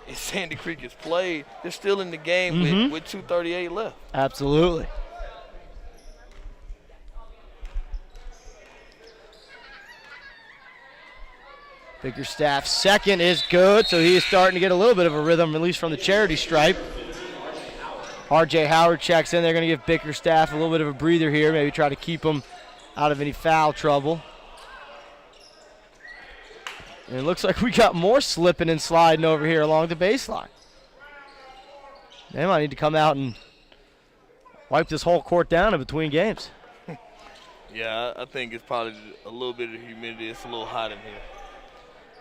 If Sandy Creek is played, they're still in the game with 2:38 left. Absolutely. Bickerstaff's second is good, so he is starting to get a little bit of a rhythm, at least from the charity stripe. R.J. Howard checks in. They're going to give Bickerstaff a little bit of a breather here, maybe try to keep him out of any foul trouble. And it looks like we got more slipping and sliding over here along the baseline. They might need to come out and wipe this whole court down in between games. Yeah, I think it's probably a little bit of humidity. It's a little hot in here.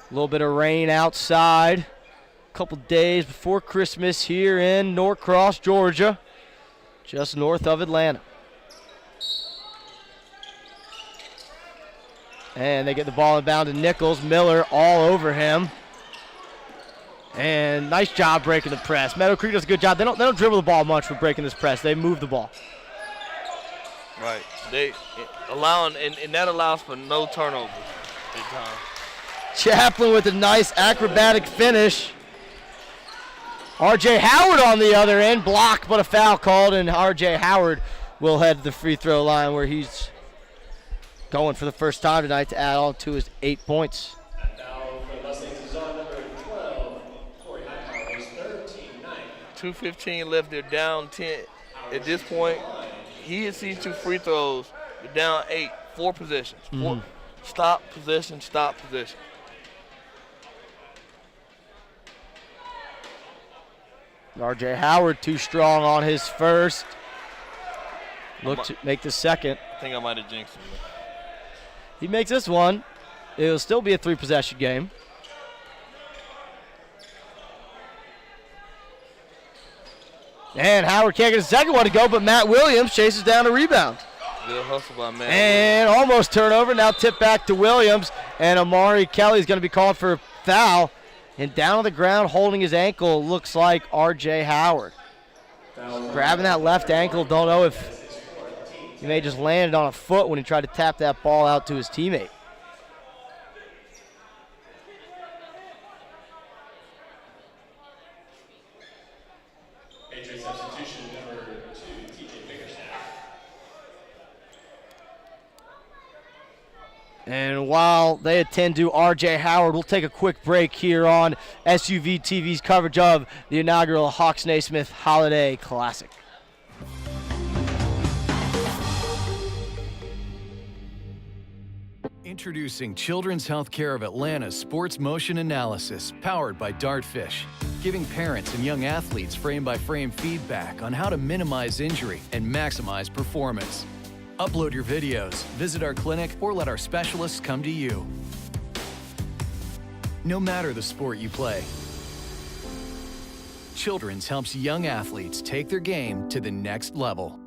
A little bit of rain outside. A couple days before Christmas here in Norcross, Georgia, just north of Atlanta. And they get the ball inbound to Nichols. Miller all over him. And nice job breaking the press. Meadowcreek does a good job. They don't dribble the ball much for breaking this press. They move the ball. Right. They allowing and that allows for no turnovers at times. Chaplin with a nice acrobatic finish. R.J. Howard on the other end, blocked, but a foul called, and R.J. Howard will head to the free throw line where he's going for the first time tonight to add on to his 8 points. 2:15 left. They're down 10. At this point, he hits these 2 free throws. They're down 8. 4 possessions. Stop, possession, stop, possession. R.J. Howard too strong on his first. Look to make the second. I think I might have jinxed him. He makes this one. It'll still be a 3-possession game. And Howard can't get a second one to go, but Matt Williams chases down a rebound. Good hustle by Matt. And almost turnover. Now tip back to Williams. And Amari Kelly is going to be called for a foul. And down on the ground holding his ankle looks like R.J. Howard. Grabbing that left ankle. Don't know if he may just landed on a foot when he tried to tap that ball out to his teammate. Substitution number 2, TJ Bickerstaff. And while they attend to R.J. Howard, we'll take a quick break here on SUV TV's coverage of the inaugural Hawks-Naismith Holiday Classic. Introducing Children's Healthcare of Atlanta's Sports Motion Analysis, powered by Dartfish, giving parents and young athletes frame-by-frame feedback on how to minimize injury and maximize performance. Upload your videos, visit our clinic, or let our specialists come to you. No matter the sport you play, Children's helps young athletes take their game to the next level.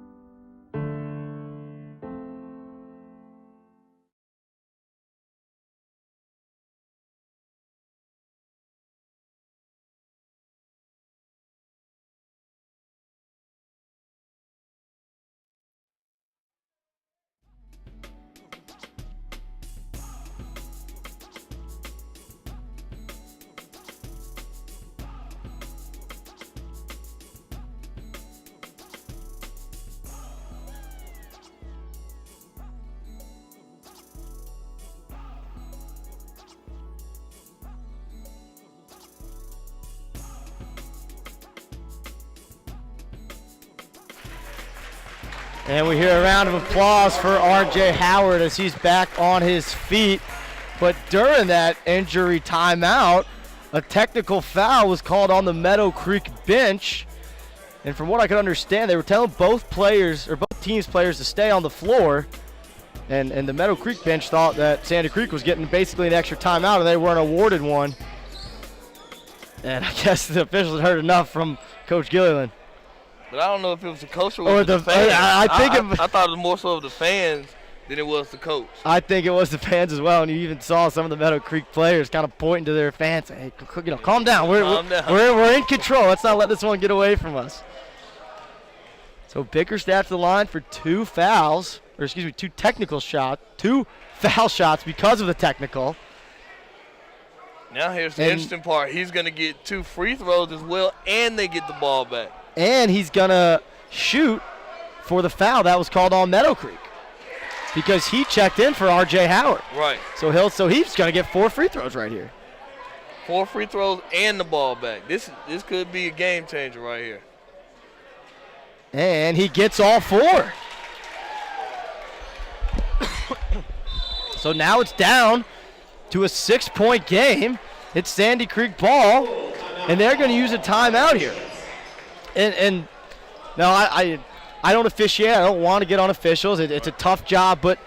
And we hear a round of applause for R.J. Howard as he's back on his feet. But during that injury timeout, a technical foul was called on the Meadowcreek bench. And from what I could understand, they were telling both teams' players to stay on the floor. And the Meadowcreek bench thought that Sandy Creek was getting basically an extra timeout, and they weren't awarded one. And I guess the officials had heard enough from Coach Gilliland. But I don't know if it was the coach or the fans. I thought it was more so of the fans than it was the coach. I think it was the fans as well, and you even saw some of the Meadowcreek players kind of pointing to their fans, saying, "Hey, calm down. We're in control. Let's not let this one get away from us." So Bickerstaff to the line for 2 fouls, or excuse me, 2 technical shots, 2 foul shots because of the technical. Now here's the interesting part. He's going to get 2 free throws as well, and they get the ball back. And he's going to shoot for the foul that was called on Meadowcreek because he checked in for R.J. Howard. Right. So he's going to get 4 free throws right here. 4 free throws and the ball back. This could be a game changer right here. And he gets all 4. So now it's down to a 6-point game. It's Sandy Creek ball, and they're going to use a timeout here. And no, I don't officiate. I don't want to get on officials. It's a tough job, but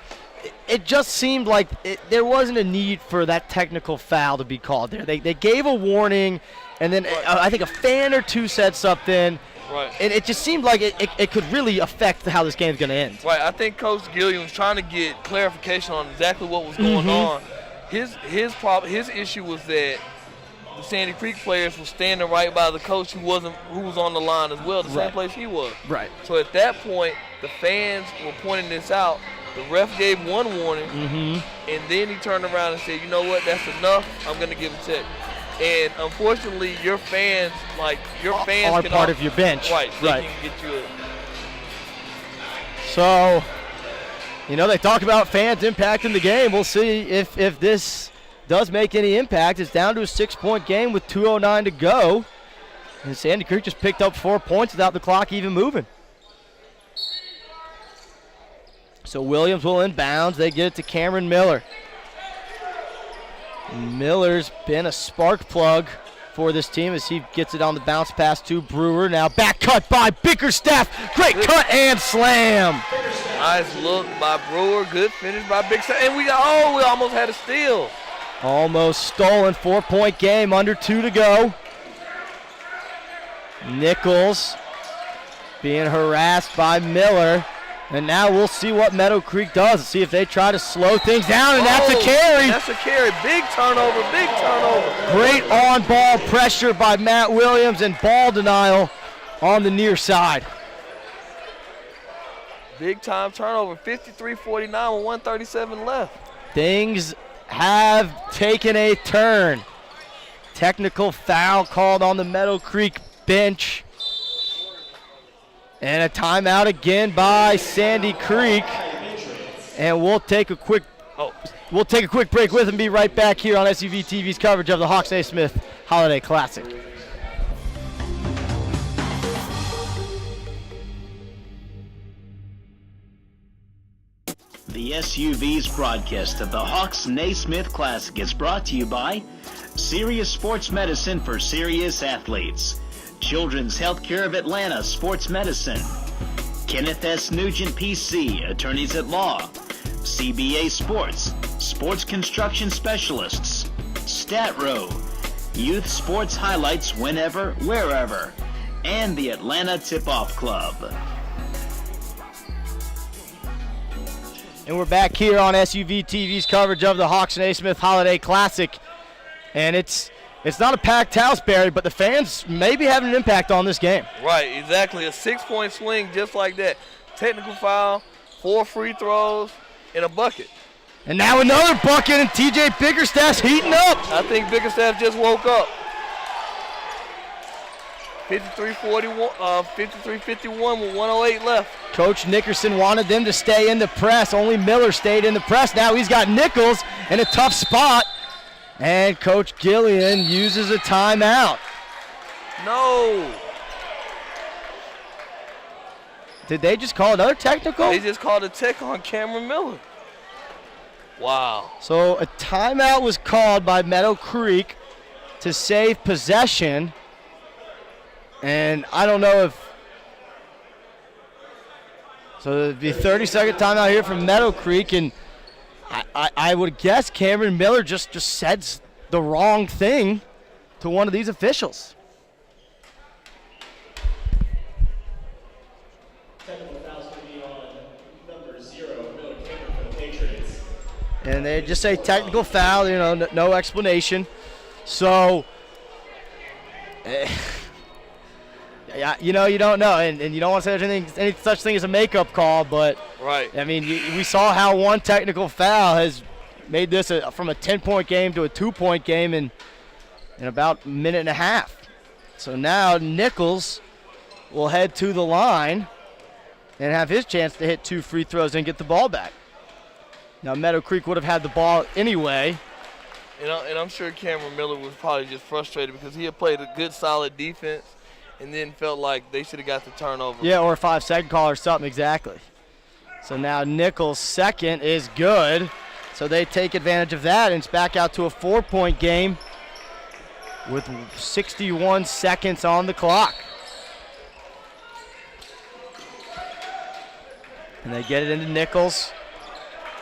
it just seemed like there wasn't a need for that technical foul to be called there. They gave a warning, and then I think a fan or two said something. Right. And it just seemed like it could really affect how this game's going to end. Right. I think Coach Gilliam was trying to get clarification on exactly what was going on. His issue was that the Sandy Creek players were standing right by the coach who was on the line as well, the same place he was. Right. So at that point, the fans were pointing this out. The ref gave one warning, and then he turned around and said, "You know what? That's enough. I'm going to give a check." And unfortunately, your fans are part of your bench. Right. They can get you So, they talk about fans impacting the game. We'll see if this does make any impact. It's down to a 6-point game with 2:09 to go. And Sandy Creek just picked up 4 points without the clock even moving. So Williams will inbounds. They get it to Cameron Miller. Miller's been a spark plug for this team as he gets it on the bounce pass to Brewer. Now back cut by Bickerstaff. Great cut and slam. Nice look by Brewer. Good finish by Bickerstaff. And we almost had a steal. Almost stolen. 4-point game. Under 2 to go. Nichols being harassed by Miller. And now we'll see what Meadowcreek does. See if they try to slow things down, and that's a carry. That's a carry. Big turnover, big turnover. Great on-ball pressure by Matt Williams and ball denial on the near side. Big time turnover, 53-49 with 1:37 left. Things have taken a turn. Technical foul called on the Meadowcreek bench. And a timeout again by Sandy Creek. And we'll take a quick break with and be right back here on SUV TV's coverage of the Hawks-Naismith Holiday Classic. The SUV's broadcast of the Hawks-Naismith Classic is brought to you by Serious Sports Medicine for Serious Athletes, Children's Healthcare of Atlanta Sports Medicine, Kenneth S. Nugent PC, Attorneys at Law, CBA Sports, Sports Construction Specialists, StatRow, Youth Sports Highlights Whenever, Wherever, and the Atlanta Tip-Off Club. And we're back here on SUV TV's coverage of the Hawks-Naismith Holiday Classic. And it's not a packed house, Barry, but the fans may be having an impact on this game. Right, exactly. A 6-point swing just like that. Technical foul, 4 free throws, and a bucket. And now another bucket, and TJ Bickerstaff's heating up. I think Bickerstaff just woke up. 53-51 with 1:08 left. Coach Nickerson wanted them to stay in the press. Only Miller stayed in the press. Now he's got Nichols in a tough spot. And Coach Gillian uses a timeout. No. Did they just call another technical? They just called a tech on Cameron Miller. Wow. So a timeout was called by Meadowcreek to save possession. And I don't know if... So it'd be a 30-second timeout here from Meadowcreek, and I would guess Cameron Miller just said the wrong thing to one of these officials. Technical foul's going to be on number 0, Miller Cameron for the Patriots. And they just say technical foul, no explanation. So, yeah, you don't know, and you don't want to say any such thing as a makeup call, but right. I mean, we saw how one technical foul has made this from a 10-point game to a 2-point game in about a minute and a half. So now Nichols will head to the line and have his chance to hit 2 free throws and get the ball back. Now Meadowcreek would have had the ball anyway. And I'm sure Cameron Miller was probably just frustrated because he had played a good, solid defense and then felt like they should have got the turnover. Yeah, or a 5-second call or something, exactly. So now Nichols' second is good. So they take advantage of that, and it's back out to a 4-point game with 61 seconds on the clock. And they get it into Nichols.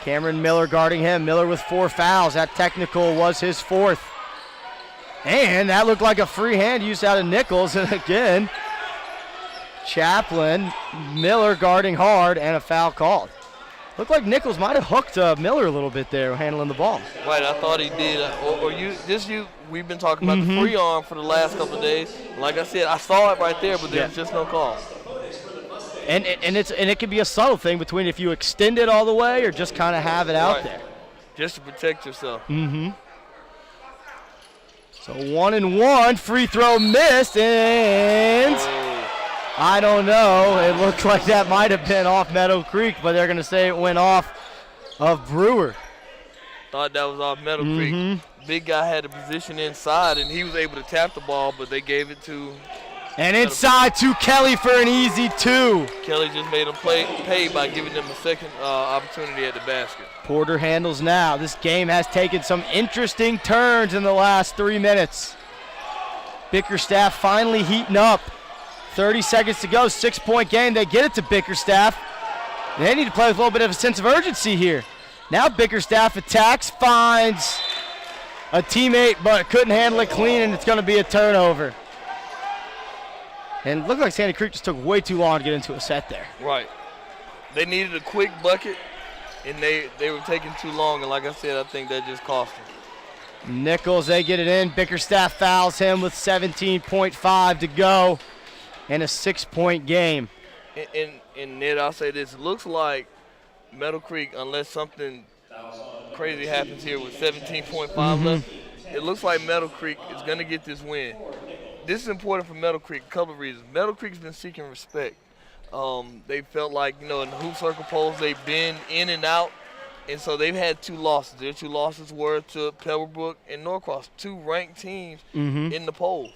Cameron Miller guarding him. Miller with 4 fouls. That technical was his 4th. And that looked like a free hand used out of Nichols. And again, Chaplin, Miller guarding hard, and a foul called. Looked like Nichols might have hooked Miller a little bit there handling the ball. Right, I thought he did. We've been talking about the free arm for the last couple of days. Like I said, I saw it right there, but there was just no call. And it can be a subtle thing between if you extend it all the way or just kind of have it out there. Just to protect yourself. Mm-hmm. So 1-and-1, free throw missed, and I don't know. It looked like that might have been off Meadowcreek, but they're going to say it went off of Brewer. Thought that was off Meadowcreek. Big guy had the position inside, and he was able to tap the ball, but they gave it to And inside to Kelly for an easy 2. Kelly just made him pay by giving them a second opportunity at the basket. Porter handles now. This game has taken some interesting turns in the last 3 minutes. Bickerstaff finally heating up. 30 seconds to go, 6-point game. They get it to Bickerstaff. They need to play with a little bit of a sense of urgency here. Now Bickerstaff attacks, finds a teammate, but couldn't handle it clean, and it's going to be a turnover. And it looked like Sandy Creek just took way too long to get into a set there. Right. They needed a quick bucket, and they were taking too long, and like I said, I think that just cost them. Nichols, they get it in. Bickerstaff fouls him with 17.5 to go and a 6-point game. And Ned, I'll say this. It looks like Meadowcreek, unless something crazy happens here with 17.5 left, it looks like Meadowcreek is going to get this win. This is important for Meadowcreek, a couple of reasons. Meadowcreek's been seeking respect. They felt like, in the hoop circle polls, they've been in and out, and so they've had 2 losses. Their 2 losses were to Pebblebrook and Norcross, 2 ranked teams in the polls.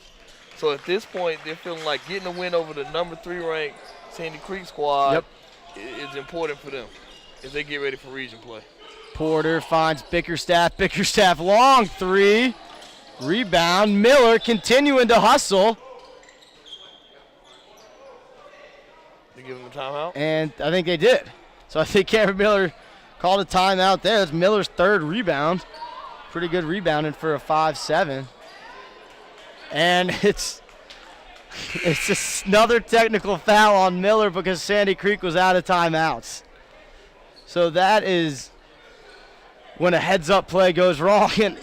So at this point, they're feeling like getting a win over the number 3 ranked Sandy Creek squad is important for them as they get ready for region play. Porter finds Bickerstaff. Bickerstaff long 3. Rebound. Miller continuing to hustle. They give him a timeout? And I think they did. So I think Cameron Miller called a timeout there. That's Miller's 3rd rebound. Pretty good rebounding for a 5-7. And it's just another technical foul on Miller because Sandy Creek was out of timeouts. So that is when a heads-up play goes wrong. And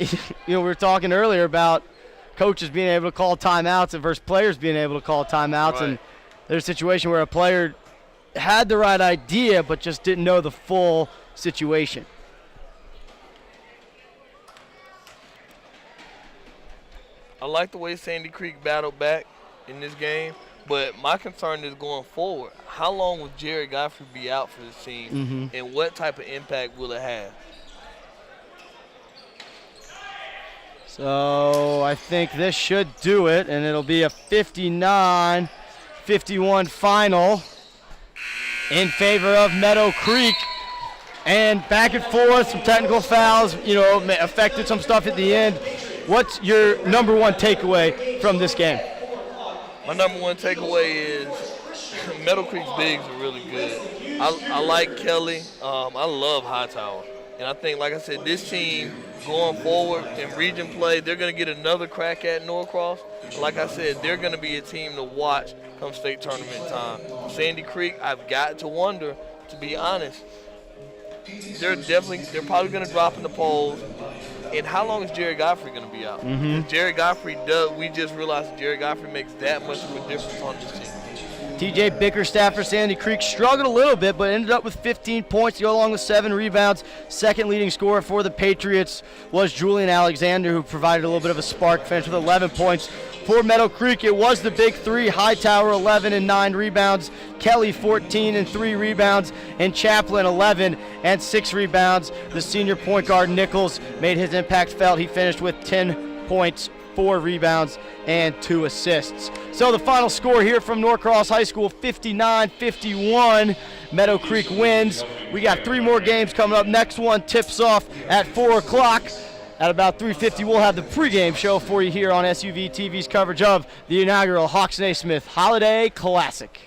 we were talking earlier about coaches being able to call timeouts versus players being able to call timeouts. Right. And there's a situation where a player had the right idea but just didn't know the full situation. I like the way Sandy Creek battled back in this game, but my concern is going forward. How long will Jerry Godfrey be out for this team, and what type of impact will it have? So I think this should do it, and it'll be a 59-51 final in favor of Meadowcreek. And back and forth, some technical fouls, affected some stuff at the end. What's your number 1 takeaway from this game? My number 1 takeaway is Meadowcreek's bigs are really good. I like Kelly. I love Hightower. And I think, like I said, this team going forward in region play, they're going to get another crack at Norcross. Like I said, they're going to be a team to watch come state tournament time. Sandy Creek, I've got to wonder, to be honest, they're probably going to drop in the polls. And how long is Jerry Godfrey going to be out? Jerry Godfrey we just realized that Jerry Godfrey makes that much of a difference on this team. TJ Bickerstaff for Sandy Creek struggled a little bit, but ended up with 15 points to go along with 7 rebounds. Second leading scorer for the Patriots was Julian Alexander, who provided a little bit of a spark, finished with 11 points. For Meadowcreek, it was the big 3, Hightower 11 and 9 rebounds, Kelly 14 and 3 rebounds, and Chaplin 11 and 6 rebounds. The senior point guard Nichols made his impact felt. He finished with 10 points, 4 rebounds, and 2 assists. So the final score here from Norcross High School, 59-51. Meadowcreek wins. We got 3 more games coming up. Next one tips off at 4 o'clock. At about 3:50, we'll have the pregame show for you here on SUV TV's coverage of the inaugural Hawks-Naismith Holiday Classic.